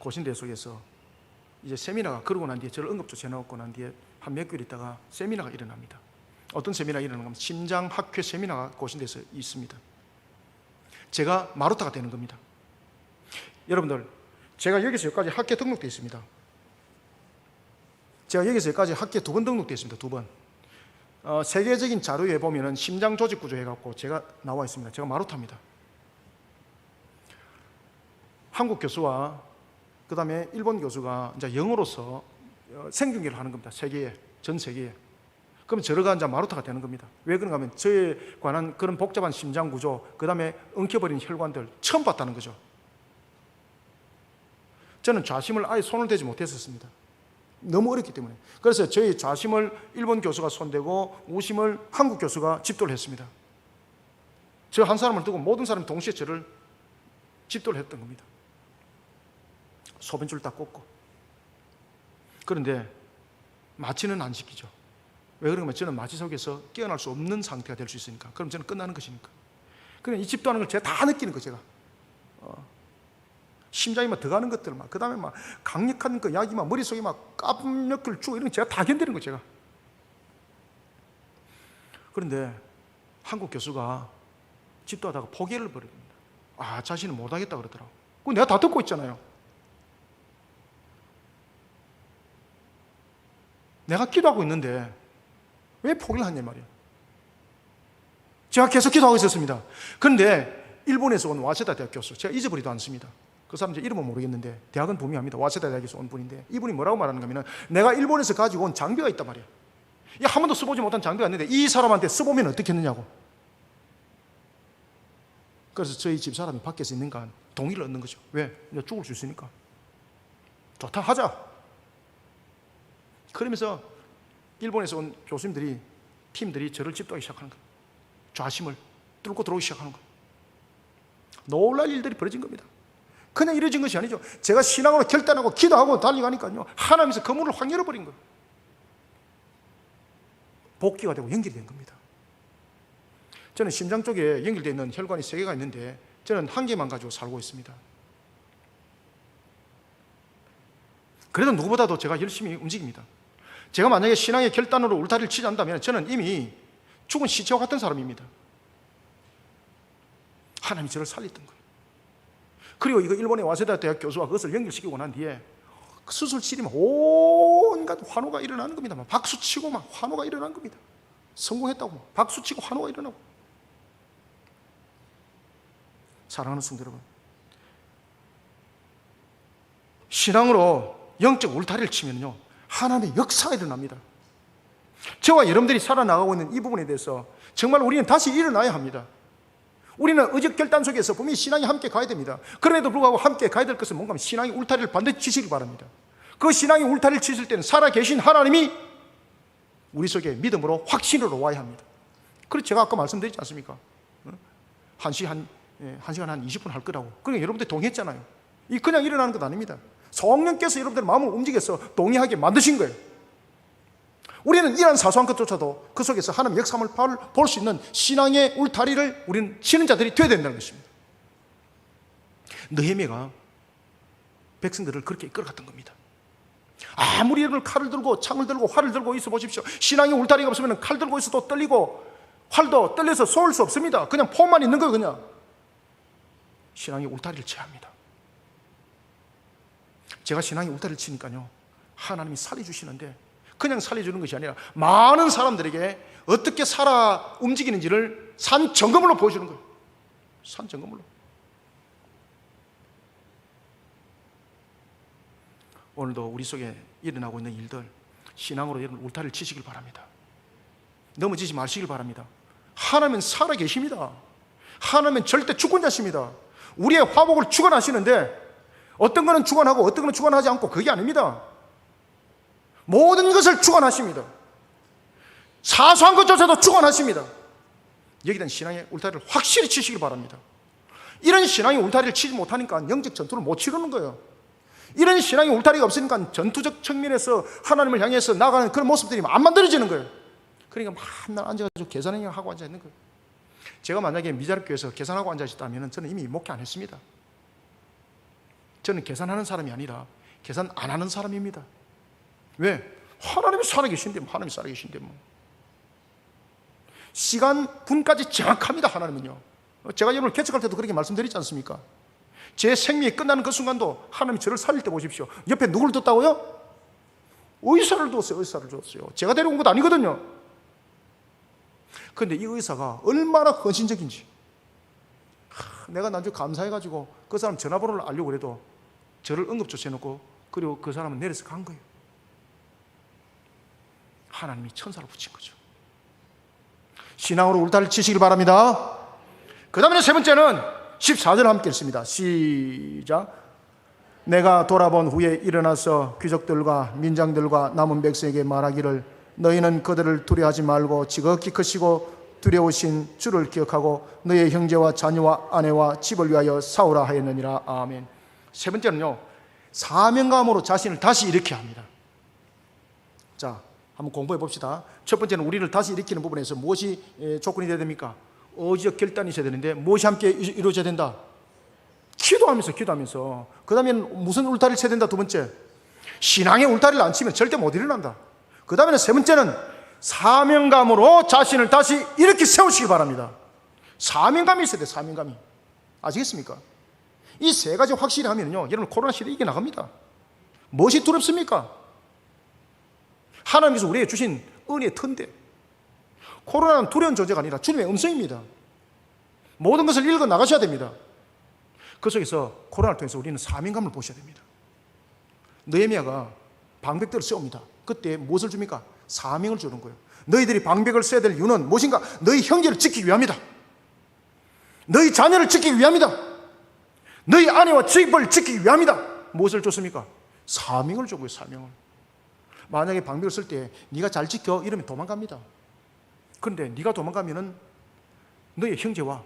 고신대 속에서 이제 세미나가, 그러고 난 뒤에 저를 응급조치해 넣고 난 뒤에 한 몇 개월 있다가 세미나가 일어납니다. 어떤 세미나가 일어나면 심장학회 세미나가 고신대에서 있습니다. 제가 마루타가 되는 겁니다. 여러분들, 제가 여기서 여기까지 학회 등록되어 있습니다. 제가 여기서 여기까지 학회 2번 등록되어 있습니다. 2번. 세계적인 자료에 보면은 심장 조직 구조 해갖고 제가 나와 있습니다. 제가 마루타입니다. 한국 교수와 그 다음에 일본 교수가 이제 영어로서 생중계를 하는 겁니다. 세계에, 전 세계에. 그럼 저러가 이제 마루타가 되는 겁니다. 왜 그런가 하면 저에 관한 그런 복잡한 심장 구조, 그 다음에 엉켜버린 혈관들 처음 봤다는 거죠. 저는 좌심을 아예 손을 대지 못했었습니다. 너무 어렵기 때문에. 그래서 저희 좌심을 일본 교수가 손대고 우심을 한국 교수가 집도를 했습니다. 저 한 사람을 두고 모든 사람이 동시에 저를 집도를 했던 겁니다. 소변줄 딱 꽂고. 그런데 마취는 안 시키죠. 왜 그런가 하면 저는 마취 속에서 깨어날 수 없는 상태가 될 수 있으니까. 그럼 저는 끝나는 것이니까. 그럼 이 집도하는 걸 제가 다 느끼는 거예요. 제가 심장이 막 들어가는 것들, 막 그 다음에 막 강력한 그 약이 막 머릿속에 막 압력을 주고 이런 거 제가 다 견디는 거예요. 제가. 그런데 한국 교수가 집도하다가 포기를 버립니다. 자신은 못하겠다 그러더라고. 그거 내가 다 듣고 있잖아요. 내가 기도하고 있는데 왜 포기를 하냐 말이에요. 제가 계속 기도하고 있었습니다. 그런데 일본에서 온 와세다 대학 교수, 제가 잊어버리도 않습니다. 그 사람 제 이름은 모르겠는데 대학은 분명합니다. 와세다 대학에서 온 분인데 이분이 뭐라고 말하는가 하면 내가 일본에서 가지고 온 장비가 있단 말이야. 이 한 번도 써보지 못한 장비가 있는데 이 사람한테 써보면 어떻겠느냐고. 그래서 저희 집 사람이 밖에서 있는가 동의를 얻는 거죠. 왜? 이제 죽을 수 있으니까. 좋다 하자. 그러면서 일본에서 온 교수님들이 팀들이 저를 집도하기 시작하는 거예요. 좌심을 뚫고 들어오기 시작하는 거예요. 놀랄 일들이 벌어진 겁니다. 그냥 이루어진 것이 아니죠. 제가 신앙으로 결단하고 기도하고 달려가니까요, 하나님께서 그 문을 확 열어버린 거예요. 복귀가 되고 연결이 된 겁니다. 저는 심장 쪽에 연결되어 있는 혈관이 3개가 있는데 저는 1개만 가지고 살고 있습니다. 그래도 누구보다도 제가 열심히 움직입니다. 제가 만약에 신앙의 결단으로 울타리를 치지 않는다면 저는 이미 죽은 시체와 같은 사람입니다. 하나님이 저를 살렸던 거예요. 그리고 이거 일본의 와세다 대학 교수와 그것을 연결시키고 난 뒤에 수술실이면 온갖 환호가 일어나는 겁니다. 막 박수치고 막 환호가 일어나는 겁니다. 성공했다고 박수치고 환호가 일어나고. 사랑하는 성도 여러분, 신앙으로 영적 울타리를 치면요 하나님의 역사가 일어납니다. 저와 여러분들이 살아나가고 있는 이 부분에 대해서 정말 우리는 다시 일어나야 합니다. 우리는 의적 결단 속에서 분명히 신앙이 함께 가야 됩니다. 그럼에도 불구하고 함께 가야 될 것은 뭔가 하면 신앙의 울타리를 반드시 치시길 바랍니다. 그 신앙의 울타리를 치실 때는 살아계신 하나님이 우리 속에 믿음으로 확신으로 와야 합니다. 그래서 제가 아까 말씀드렸지 않습니까? 한 시간 한 20분 할 거라고. 그러니까 여러분들 동의했잖아요. 이 그냥 일어나는 것 아닙니다. 성령께서 여러분들의 마음을 움직여서 동의하게 만드신 거예요. 우리는 이러한 사소한 것조차도 그 속에서 하나님의 역사함을 볼 수 있는 신앙의 울타리를 우리는 치는 자들이 되어야 된다는 것입니다. 느헤미야가 백성들을 그렇게 이끌어갔던 겁니다. 아무리 여러분 칼을 들고 창을 들고 활을 들고 있어 보십시오. 신앙의 울타리가 없으면 칼 들고 있어도 떨리고 활도 떨려서 쏘을 수 없습니다. 그냥 폼만 있는 거예요. 그냥 신앙의 울타리를 쳐야 합니다. 제가 신앙의 울타리를 치니까요 하나님이 살려주시는데 그냥 살려주는 것이 아니라 많은 사람들에게 어떻게 살아 움직이는지를 산 증거물로 보여주는 거예요. 산 증거물로. 오늘도 우리 속에 일어나고 있는 일들 신앙으로 여러분 울타리를 치시길 바랍니다. 넘어지지 마시길 바랍니다. 하나님은 살아 계십니다. 하나님은 절대 주권자십니다. 우리의 화복을 주관하시는데 어떤 거는 주관하고 어떤 거는 주관하지 않고 그게 아닙니다. 모든 것을 주관하십니다. 사소한 것조차도 주관하십니다. 여기에 대한 신앙의 울타리를 확실히 치시길 바랍니다. 이런 신앙의 울타리를 치지 못하니까 영적 전투를 못 치르는 거예요. 이런 신앙의 울타리가 없으니까 전투적 측면에서 하나님을 향해서 나가는 그런 모습들이 안 만들어지는 거예요. 그러니까 맨날 앉아가지고 계산하고 앉아있는 거예요. 제가 만약에 미자립교회에서 계산하고 앉아있다면 저는 이미 목회 안 했습니다. 저는 계산하는 사람이 아니라 계산 안 하는 사람입니다. 왜? 하나님이 살아계신데 하나님이 살아계신데 시간 분까지 정확합니다. 하나님은요. 제가 여러분을 개척할 때도 그렇게 말씀드리지 않습니까? 제 생명이 끝나는 그 순간도 하나님이 저를 살릴 때 보십시오. 옆에 누구를 뒀다고요? 의사를 뒀어요. 의사를 뒀어요. 제가 데려온 것도 아니거든요. 그런데 이 의사가 얼마나 헌신적인지 내가 나중에 감사해가지고 그 사람 전화번호를 알려고 그래도 저를 응급조치해 놓고 그리고 그 사람은 내려서 간 거예요. 하나님이 천사를 붙인 거죠. 신앙으로 울타리를 치시길 바랍니다. 그 다음에 세 번째는 14절 함께 읽습니다. 시작. 내가 돌아본 후에 일어나서 귀족들과 민장들과 남은 백성에게 말하기를 너희는 그들을 두려워하지 말고 지극히 크시고 두려우신 주를 기억하고 너의 형제와 자녀와 아내와 집을 위하여 싸우라 하였느니라. 아멘. 세 번째는요, 사명감으로 자신을 다시 일으켜야 합니다. 자, 한번 공부해 봅시다. 첫 번째는 우리를 다시 일으키는 부분에서 무엇이 조건이 되어야 됩니까? 의지적 결단이 있어야 되는데 무엇이 함께 이루어져야 된다? 기도하면서. 그 다음에는 무슨 울타리를 쳐야 된다? 두 번째, 신앙의 울타리를 안 치면 절대 못 일어난다. 그 다음에는 세 번째는 사명감으로 자신을 다시 이렇게 세우시기 바랍니다. 사명감이 있어야 돼요. 사명감이. 아시겠습니까? 이 세 가지 확실히 하면요 여러분 코로나 시대에 이겨나갑니다. 무엇이 두렵습니까? 하나님께서 우리에게 주신 은혜의 터인데 코로나는 두려운 존재가 아니라 주님의 음성입니다. 모든 것을 읽어 나가셔야 됩니다. 그 속에서 코로나를 통해서 우리는 사명감을 보셔야 됩니다. 느헤미야가 방백들을 세웁니다. 그때 무엇을 줍니까? 사명을 주는 거예요. 너희들이 방백을 써야 될 이유는 무엇인가? 너희 형제를 지키기 위함이다. 너희 자녀를 지키기 위함이다. 너희 아내와 집을 지키기 위함이다. 무엇을 줬습니까? 사명을 준 거예요. 사명을. 만약에 방백을 쓸 때 네가 잘 지켜 이러면 도망갑니다. 그런데 네가 도망가면은 너의 형제와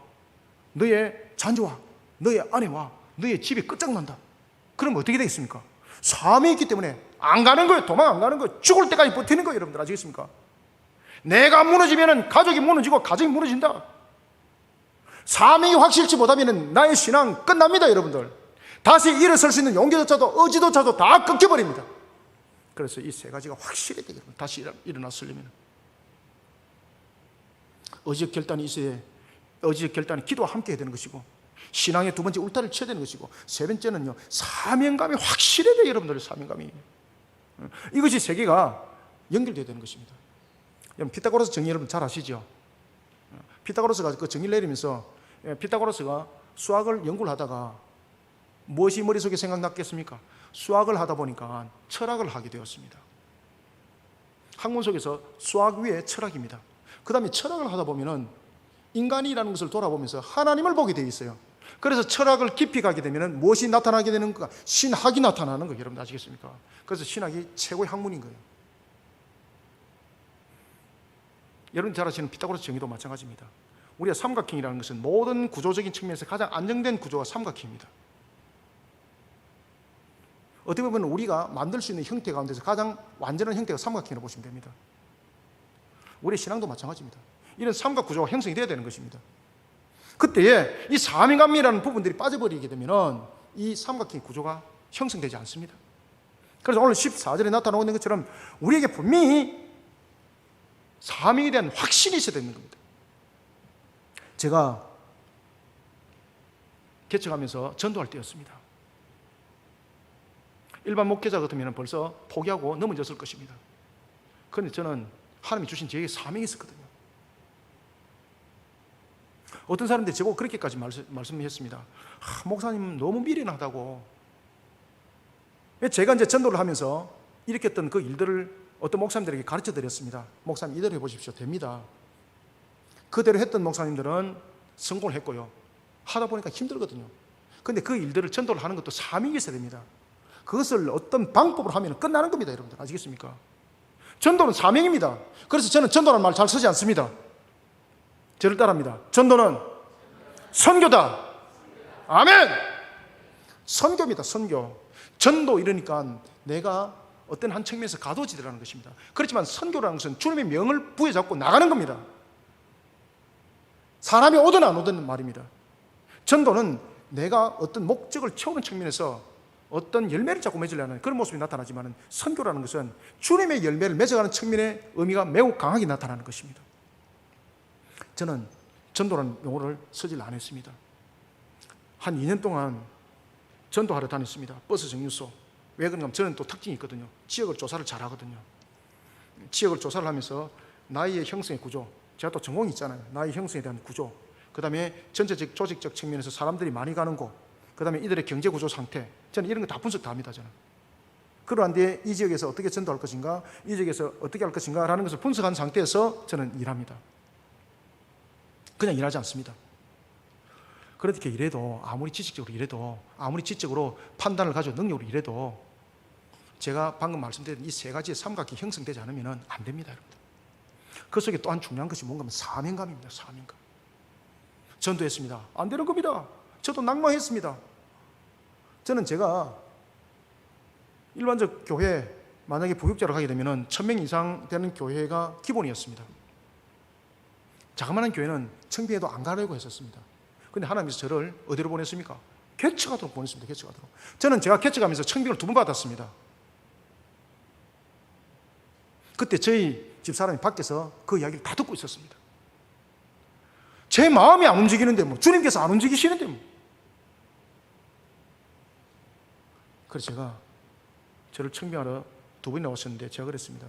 너의 자녀와 너의 아내와 너의 집이 끝장난다. 그럼 어떻게 되겠습니까? 사명이 있기 때문에 안 가는 거예요. 도망 안 가는 거예요. 죽을 때까지 버티는 거예요. 여러분들 아시겠습니까? 내가 무너지면 가족이 무너지고 가정이 무너진다. 사명이 확실치 못하면 나의 신앙 끝납니다. 여러분들 다시 일어설 수 있는 용기조차도 의지조차도 다 끊겨버립니다. 그래서 이 세 가지가 확실히 되게 다시 일어났으려면 의지적 결단이 있어야 돼. 의지적 결단이 기도와 함께 해야 되는 것이고, 신앙의 두 번째 울타리를 쳐야 되는 것이고, 세 번째는요 사명감이 확실해야 돼요. 여러분들 사명감이. 이것이 세 개가 연결되어야 되는 것입니다. 여러분 피타고라스 정의 여러분 잘 아시죠? 피타고라스가 그 정의를 내리면서 피타고라스가 수학을 연구를 하다가 무엇이 머릿속에 생각났겠습니까? 수학을 하다 보니까 철학을 하게 되었습니다. 학문 속에서 수학 위에 철학입니다. 그 다음에 철학을 하다 보면은 인간이라는 것을 돌아보면서 하나님을 보게 되어 있어요. 그래서 철학을 깊이 가게 되면 무엇이 나타나게 되는가? 신학이 나타나는 거예요. 여러분 아시겠습니까? 그래서 신학이 최고의 학문인 거예요. 여러분 잘 아시는 피타고라스 정의도 마찬가지입니다. 우리가 삼각형이라는 것은 모든 구조적인 측면에서 가장 안정된 구조가 삼각형입니다. 어떻게 보면 우리가 만들 수 있는 형태 가운데서 가장 완전한 형태가 삼각형이라고 보시면 됩니다. 우리 신앙도 마찬가지입니다. 이런 삼각 구조가 형성이 되어야 되는 것입니다. 그때에 이 사명감이라는 부분들이 빠져버리게 되면 이 삼각형 구조가 형성되지 않습니다. 그래서 오늘 14절에 나타나고 있는 것처럼 우리에게 분명히 사명에 대한 확신이 있어야 되는 겁니다. 제가 개척하면서 전도할 때였습니다. 일반 목회자 같으면 벌써 포기하고 넘어졌을 것입니다. 그런데 저는 하나님이 주신 저에게 사명이 있었거든요. 어떤 사람들이 저보고 그렇게까지 말씀했습니다. 목사님 너무 미련하다고. 제가 이제 전도를 하면서 일으켰던 그 일들을 어떤 목사님들에게 가르쳐 드렸습니다. 목사님 이대로 해보십시오. 됩니다. 그대로 했던 목사님들은 성공을 했고요. 하다 보니까 힘들거든요. 그런데 그 일들을 전도를 하는 것도 사명이 있어야 됩니다. 그것을 어떤 방법으로 하면 끝나는 겁니다. 여러분들 아시겠습니까? 전도는 사명입니다. 그래서 저는 전도라는 말 잘 쓰지 않습니다. 저를 따라합니다. 전도는 선교다. 아멘. 선교입니다. 선교. 전도 이러니까 내가 어떤 한 측면에서 가도지대라는 것입니다. 그렇지만 선교라는 것은 주님의 명을 부여잡고 나가는 겁니다. 사람이 오든 안 오든 말입니다. 전도는 내가 어떤 목적을 채우는 측면에서 어떤 열매를 자꾸 맺으려는 그런 모습이 나타나지만 선교라는 것은 주님의 열매를 맺어가는 측면의 의미가 매우 강하게 나타나는 것입니다. 저는 전도라는 용어를 쓰질 않았습니다. 한 2년 동안 전도하러 다녔습니다. 버스 정류소. 왜 그런가 하면 저는 또 특징이 있거든요. 지역을 조사를 잘하거든요. 지역을 조사를 하면서 나이의 형성의 구조, 제가 또 전공이 있잖아요. 나이 형성에 대한 구조, 그 다음에 전체적 조직적 측면에서 사람들이 많이 가는 곳, 그 다음에 이들의 경제 구조 상태, 저는 이런 거 다 분석 다 합니다. 저는 그러한 뒤에 이 지역에서 어떻게 전도할 것인가, 이 지역에서 어떻게 할 것인가 라는 것을 분석한 상태에서 저는 일합니다. 그냥 일하지 않습니다. 그렇게 일해도, 아무리 지식적으로 일해도, 아무리 지적으로 판단을 가지고 능력으로 일해도 제가 방금 말씀드린 이 세 가지의 삼각형이 형성되지 않으면 안 됩니다. 여러분들. 그 속에 또한 중요한 것이 뭔가 하면 사명감입니다. 사명감. 전도했습니다. 안 되는 겁니다. 저도 낙마했습니다. 저는 제가 일반적 교회, 만약에 부육자로 가게 되면 1000명 이상 되는 교회가 기본이었습니다. 자그마한 교회는 청비에도 안 가려고 했었습니다. 그런데 하나님께서 저를 어디로 보냈습니까? 개척하도록 보냈습니다. 개척하도록. 저는 제가 개척하면서 청빙을 2번 받았습니다. 그때 저희 집사람이 밖에서 그 이야기를 다 듣고 있었습니다. 제 마음이 안 움직이는데 뭐 주님께서 안 움직이시는데 뭐. 그래서 제가 저를 청빙하러 2번이나 오셨는데 제가 그랬습니다.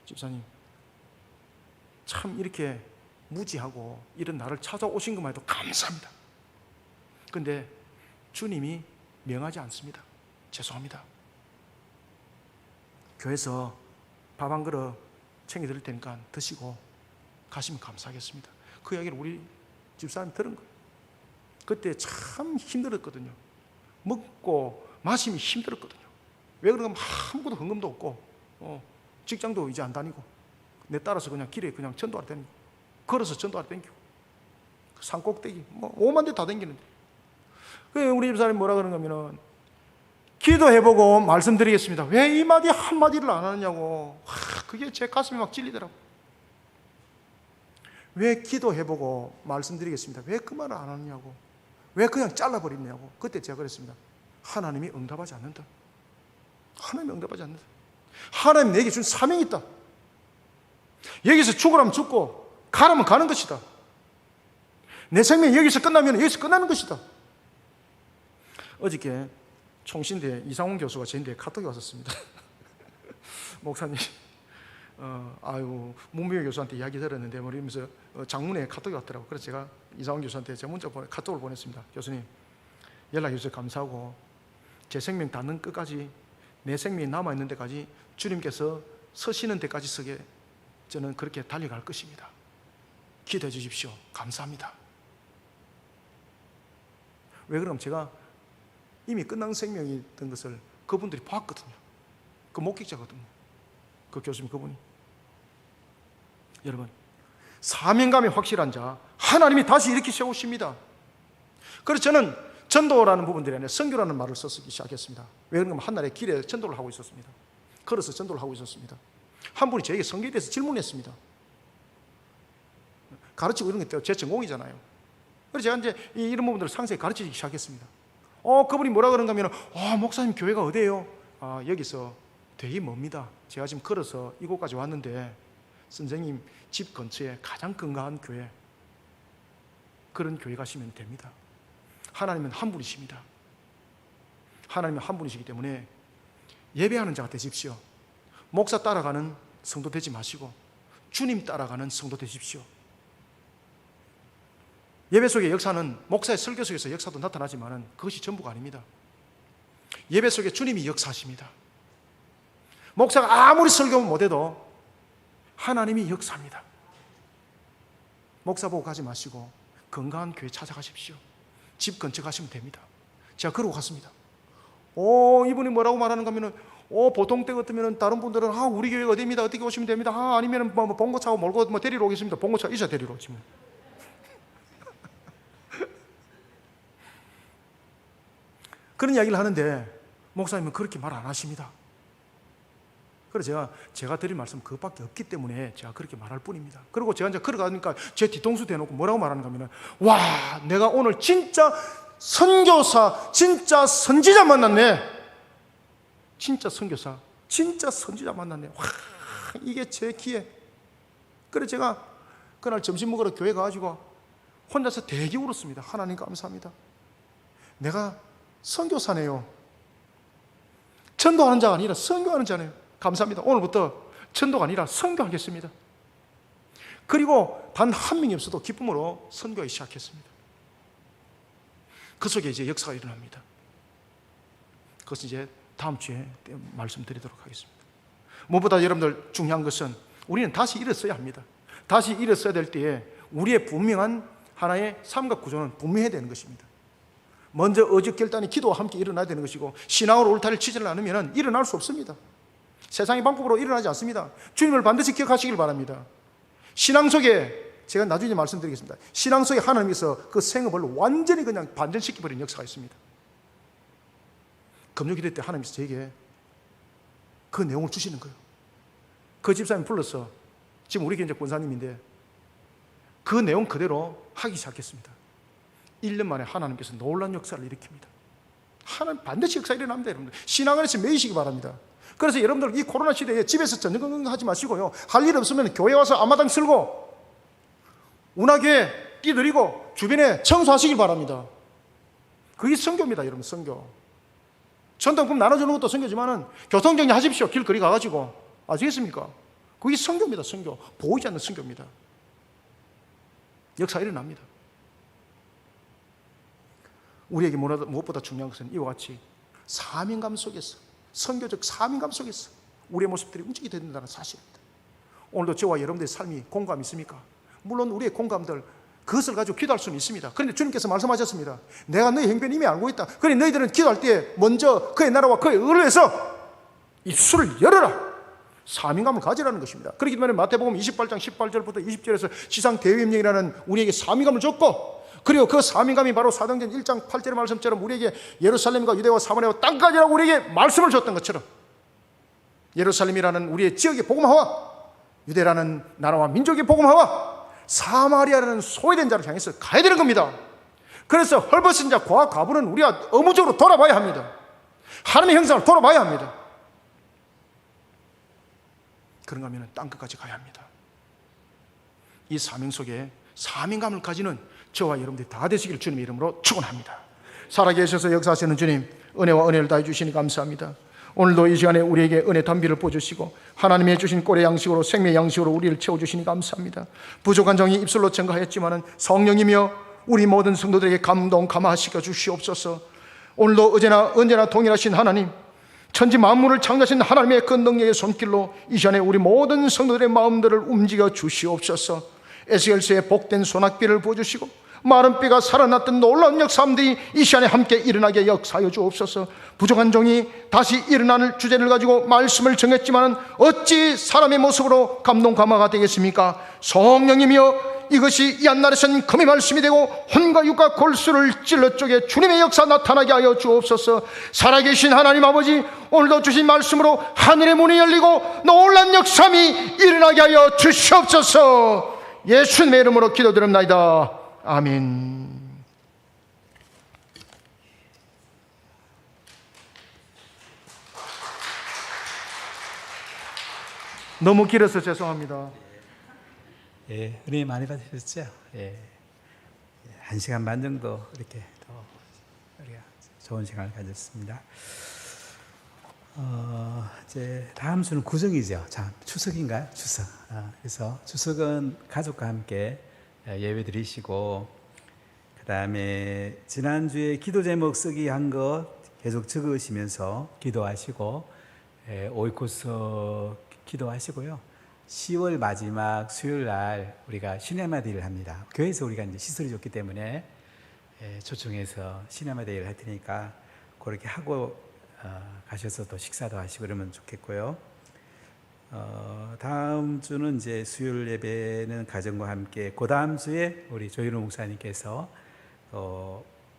집사님, 참 이렇게 무지하고 이런 나를 찾아오신 것만 해도 감사합니다. 그런데 주님이 명하지 않습니다. 죄송합니다. 교회에서 밥 한 그릇 챙겨드릴 테니까 드시고 가시면 감사하겠습니다. 그 이야기를 우리 집사람이 들은 거예요. 그때 참 힘들었거든요. 먹고 마시면 힘들었거든요. 왜 그런가 하면 아무것도 헌금도 없고 직장도 이제 안 다니고 내 따라서 그냥 길에 그냥 전도하러 다니고 걸어서 전도하러 다니고 산 꼭대기 5만 대 다 다니는데 우리 집사람이 뭐라 그런가 하면은 기도해보고 말씀드리겠습니다. 왜 이 마디 한마디를 안 하느냐고. 그게 제 가슴이 막 찔리더라고. 왜 기도해보고 말씀드리겠습니다. 왜 그 말을 안 하느냐고. 왜 그냥 잘라버리냐고. 그때 제가 그랬습니다. 하나님이 응답하지 않는다. 하나님이 응답하지 않는다. 하나님 내게 준 사명이 있다. 여기서 죽으라면 죽고 가라면 가는 것이다. 내 생명이 여기서 끝나면 여기서 끝나는 것이다. 어저께 총신대 이상훈 교수가 저한테 카톡이 왔었습니다. 목사님, 문미호 교수한테 이야기 들었는데 이러면서 장문에 카톡이 왔더라고요. 그래서 제가 이상훈 교수한테 제 문자 카톡을 보냈습니다. 교수님, 연락해 주셔서 감사하고 제 생명 닿는 끝까지 내 생명이 남아있는 데까지 주님께서 서시는 데까지 서게 저는 그렇게 달려갈 것입니다. 기도해 주십시오. 감사합니다. 왜 그러면 제가 이미 끝난 생명이던 것을 그분들이 봤거든요. 그 목격자거든요. 그 교수님 그분이. 여러분, 사명감이 확실한 자 하나님이 다시 이렇게 세우십니다. 그래서 저는 전도라는 부분들이 아니라 선교라는 말을 써쓰기 시작했습니다. 왜 그런가 하면 한날에 길에 전도를 하고 있었습니다. 걸어서 전도를 하고 있었습니다. 한 분이 저에게 성경에 대해서 질문했습니다. 가르치고 이런 게 제 전공이잖아요. 그래서 제가 이제 이런 부분들을 상세히 가르치기 시작했습니다. 그분이 뭐라 그런가 하면, 목사님 교회가 어디예요? 여기서 되게 멉니다. 제가 지금 걸어서 이곳까지 왔는데 선생님 집 근처에 가장 건강한 교회, 그런 교회 가시면 됩니다. 하나님은 한 분이십니다. 하나님은 한 분이시기 때문에 예배하는 자가 되십시오. 목사 따라가는 성도 되지 마시고 주님 따라가는 성도 되십시오. 예배 속의 역사는 목사의 설교 속에서 역사도 나타나지만 그것이 전부가 아닙니다. 예배 속에 주님이 역사하십니다. 목사가 아무리 설교 못해도 하나님이 역사합니다. 목사 보고 가지 마시고 건강한 교회 찾아가십시오. 집 근처 가시면 됩니다. 제가 그러고 갔습니다. 이분이 뭐라고 말하는가 하면은 보통 때 같으면 다른 분들은 우리 교회가 어디입니다. 어떻게 오시면 됩니다. 아니면 봉고차고 몰고 데리러 오겠습니다. 봉고차 있어야 데리러 오지 뭐. 그런 이야기를 하는데 목사님은 그렇게 말 안 하십니다. 그래서 제가 드릴 말씀 그것밖에 없기 때문에 제가 그렇게 말할 뿐입니다. 그리고 제가 이제 걸어가니까 제 뒤통수 대놓고 뭐라고 말하는가 하면, 와, 내가 오늘 진짜 선교사, 진짜 선지자 만났네. 진짜 선교사, 진짜 선지자 만났네. 와, 이게 제 기회. 그래서 제가 그날 점심 먹으러 교회 가가지고 혼자서 되게 울었습니다. 하나님 감사합니다. 내가 선교사네요. 전도하는 자가 아니라 선교하는 자네요. 감사합니다. 오늘부터 전도가 아니라 선교하겠습니다. 그리고 단 한 명이 없어도 기쁨으로 선교하기 시작했습니다. 그 속에 이제 역사가 일어납니다. 그것은 이제 다음 주에 말씀드리도록 하겠습니다. 무엇보다 여러분들 중요한 것은 우리는 다시 일어서야 합니다. 다시 일어서야 될 때에 우리의 분명한 하나의 삼각 구조는 분명해야 되는 것입니다. 먼저 어저결단이 기도와 함께 일어나야 되는 것이고, 신앙으로 울타리를 치지 않으면 일어날 수 없습니다. 세상의 방법으로 일어나지 않습니다. 주님을 반드시 기억하시길 바랍니다. 신앙 속에, 제가 나중에 말씀드리겠습니다. 신앙 속에 하나님께서 그 생업을 완전히 그냥 반전시켜버린 역사가 있습니다. 금요기도 때 하나님께서 저에게 그 내용을 주시는 거예요. 그 집사님 불러서, 지금 우리 교회 권사님인데 그 내용 그대로 하기 시작했습니다. 1년 만에 하나님께서 놀라운 역사를 일으킵니다. 하나님 반드시 역사 일어납니다. 여러분들 신앙 안에서 매이시기 바랍니다. 그래서 여러분들 이 코로나 시대에 집에서 전전긍긍하지 마시고요, 할 일 없으면 교회 와서 앞마당 쓸고 운하교회 뛰들이고 주변에 청소하시길 바랍니다. 그게 선교입니다. 여러분, 선교. 전당품 나눠주는 것도 선교지만은 교통정리 하십시오. 길거리 가가지고. 아시겠습니까? 그게 선교입니다. 선교. 보이지 않는 선교입니다. 역사 일어납니다. 우리에게 무엇보다 중요한 것은 이와 같이 사명감 속에서, 선교적 사명감 속에서 우리의 모습들이 움직이게 된다는 사실입니다. 오늘도 저와 여러분들의 삶이 공감이 있습니까? 물론 우리의 공감들 그것을 가지고 기도할 수는 있습니다. 그런데 주님께서 말씀하셨습니다. 내가 너희 행편을 이미 알고 있다. 그러니 너희들은 기도할 때 먼저 그의 나라와 그의 의를 위해서 입술을 열어라. 사명감을 가지라는 것입니다. 그렇기 때문에 마태복음 28장 18절부터 20절에서 지상 대위명령이라는 우리에게 사명감을 줬고, 그리고 그 사명감이 바로 사도행전 1장 8절의 말씀처럼 우리에게 예루살렘과 유대와 사마리아와 땅까지라고 우리에게 말씀을 줬던 것처럼 예루살렘이라는 우리의 지역의 복음화와 유대라는 나라와 민족의 복음화와 사마리아라는 소외된 자를 향해서 가야 되는 겁니다. 그래서 헐벗은 자, 고아, 과부는 우리가 의무적으로 돌아봐야 합니다. 하나님의 형상을 돌아봐야 합니다. 그런가 하면 땅끝까지 가야 합니다. 이 사명 속에 사명감을 가지는 저와 여러분들이 다 되시길 주님의 이름으로 축원합니다. 살아계셔서 역사하시는 주님, 은혜와 은혜를 다해 주시니 감사합니다. 오늘도 이 시간에 우리에게 은혜 담비를 부어주시고 하나님의 주신 꼴의 양식으로, 생명의 양식으로 우리를 채워주시니 감사합니다. 부족한 정이 입술로 증거하였지만 성령이며 우리 모든 성도들에게 감동 감화시켜 주시옵소서. 오늘도 언제나 동일하신 하나님, 천지 만물을 창조하신 하나님의 그 능력의 손길로 이 시간에 우리 모든 성도들의 마음들을 움직여 주시옵소서. 에스겔서의 복된 소낙비를 부어주시고 마른 뼈가 살아났던 놀라운 역사함들이 이 시간에 함께 일어나게 역사하여 주옵소서. 부족한 종이 다시 일어나는 주제를 가지고 말씀을 정했지만 어찌 사람의 모습으로 감동 감화가 되겠습니까? 성령이며 이것이 이 한날에선 금의 말씀이 되고 혼과 육과 골수를 찔러 쪼개 주님의 역사 나타나게 하여 주옵소서. 살아계신 하나님 아버지, 오늘도 주신 말씀으로 하늘의 문이 열리고 놀란 역사함이 일어나게 하여 주시옵소서. 예수님의 이름으로 기도드립니다. 아멘. 너무 길어서 죄송합니다. 예, 은혜 많이 받으셨죠? 예, 1시간 반 정도 이렇게 또 우리가 좋은 시간을 가졌습니다. 이제 다음 주는 구정이죠. 자, 추석인가요? 추석. 그래서 추석은 가족과 함께 예배 드리시고, 그 다음에 지난주에 기도 제목 쓰기 한 거 계속 적으시면서 기도하시고, 오이코스 기도하시고요. 10월 마지막 수요일 날 우리가 시네마데이를 합니다. 교회에서 우리가 이제 시설이 좋기 때문에 초청해서 시네마데이를 할 테니까 그렇게 하고 가셔서 또 식사도 하시고 그러면 좋겠고요. 다음 주는 이제 수요일 예배는 가정과 함께, 그 다음 주에 우리 조윤호 목사님께서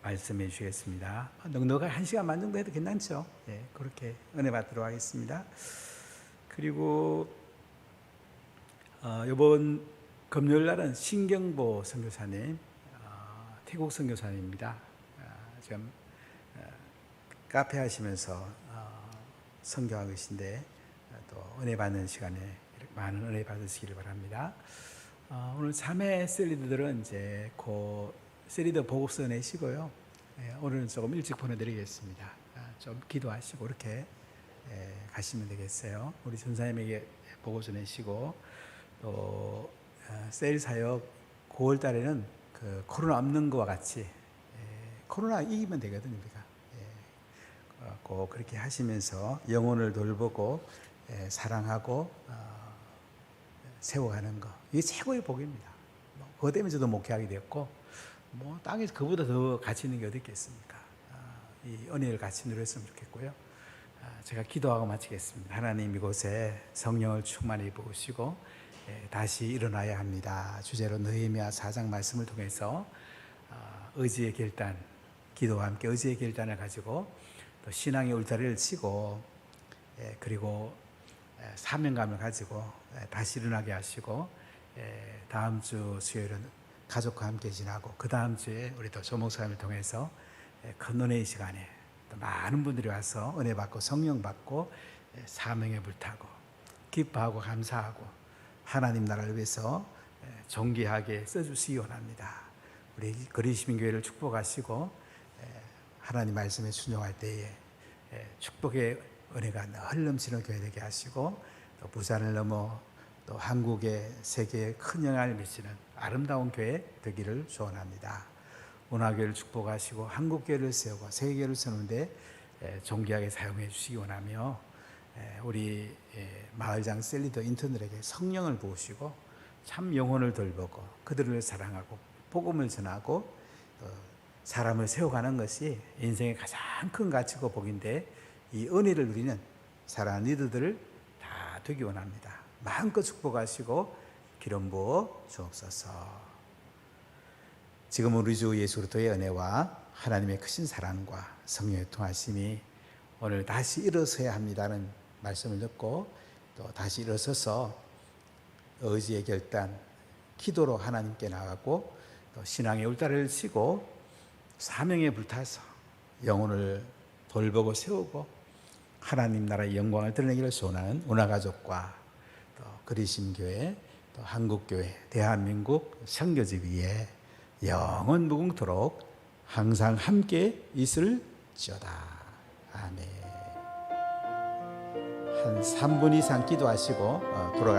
말씀해 주시겠습니다. 넉넉하게 1시간 반 정도 해도 괜찮죠? 예, 그렇게 은혜 받도록 하겠습니다. 그리고 이번 금요일 날은 신경보 선교사님, 태국 선교사님입니다. 지금 카페 하시면서 선교하고 계신데 또 은혜 받는 시간에 많은 은혜 받으시기를 바랍니다. 오늘 3회 셀리드들은 이제 그 셀리드 보고서 내시고요. 오늘은 조금 일찍 보내드리겠습니다. 좀 기도하시고 이렇게 가시면 되겠어요. 우리 전사님에게 보고서 내시고, 또 셀 사역 9월 달에는 그 코로나 없는 것과 같이 코로나 이기면 되거든요. 우리가 꼭 그렇게 하시면서 영혼을 돌보고 사랑하고 세워가는 거, 이게 최고의 복입니다. 그것 때문에 저도 목회하게 되었고, 땅에서 그보다 더 가치 있는 게 어디 있겠습니까? 이 은혜를 같이 누렸으면 좋겠고요. 제가 기도하고 마치겠습니다. 하나님, 이곳에 성령을 충만히 부으시고 다시 일어나야 합니다. 주제로 느헤미야 4장 말씀을 통해서 의지의 결단, 기도와 함께 의지의 결단을 가지고 또 신앙의 울타리를 치고, 그리고 사명감을 가지고 다시 일어나게 하시고, 다음 주 수요일은 가족과 함께 지나고, 그 다음 주에 우리 또 조목사님을 통해서 큰 은혜의 시간에 또 많은 분들이 와서 은혜 받고 성령 받고 사명에 불타고 기뻐하고 감사하고 하나님 나라를 위해서 존귀하게 써주시기 원합니다. 우리 그리시민교회를 축복하시고 하나님 말씀에 순종할 때에 축복의 은혜가 늘 넘치는 교회 되게 하시고, 또 부산을 넘어 또 한국의 세계에 큰 영향을 미치는 아름다운 교회 되기를 소원합니다. 운하교회를 축복하시고 한국교회를 세우고 세계교회를 세우는데 존귀하게 사용해 주시기 원하며 우리 마을장 셀리더 인턴들에게 성령을 부으시고 참 영혼을 돌보고 그들을 사랑하고 복음을 전하고 사람을 세워가는 것이 인생의 가장 큰 가치고 복인데 이 은혜를 누리는 사랑하는 리더들을 다 되기 원합니다. 마음껏 축복하시고 기름 부어 주옵소서. 지금 우리 주 예수 그리스도의 은혜와 하나님의 크신 사랑과 성령의 통하심이 오늘 다시 일어서야 합니다는 말씀을 듣고 또 다시 일어서서 의지의 결단, 기도로 하나님께 나가고 또 신앙의 울타리를 치고 사명에 불타서 영혼을 돌보고 세우고 하나님 나라의 영광을 드러내기를 소원하는 운하가족과 또 그리심교회 또 한국교회 대한민국 선교지 위에 영원 무궁토록 항상 함께 있을지어다. 아멘. 한 3분 이상 기도하시고 돌아가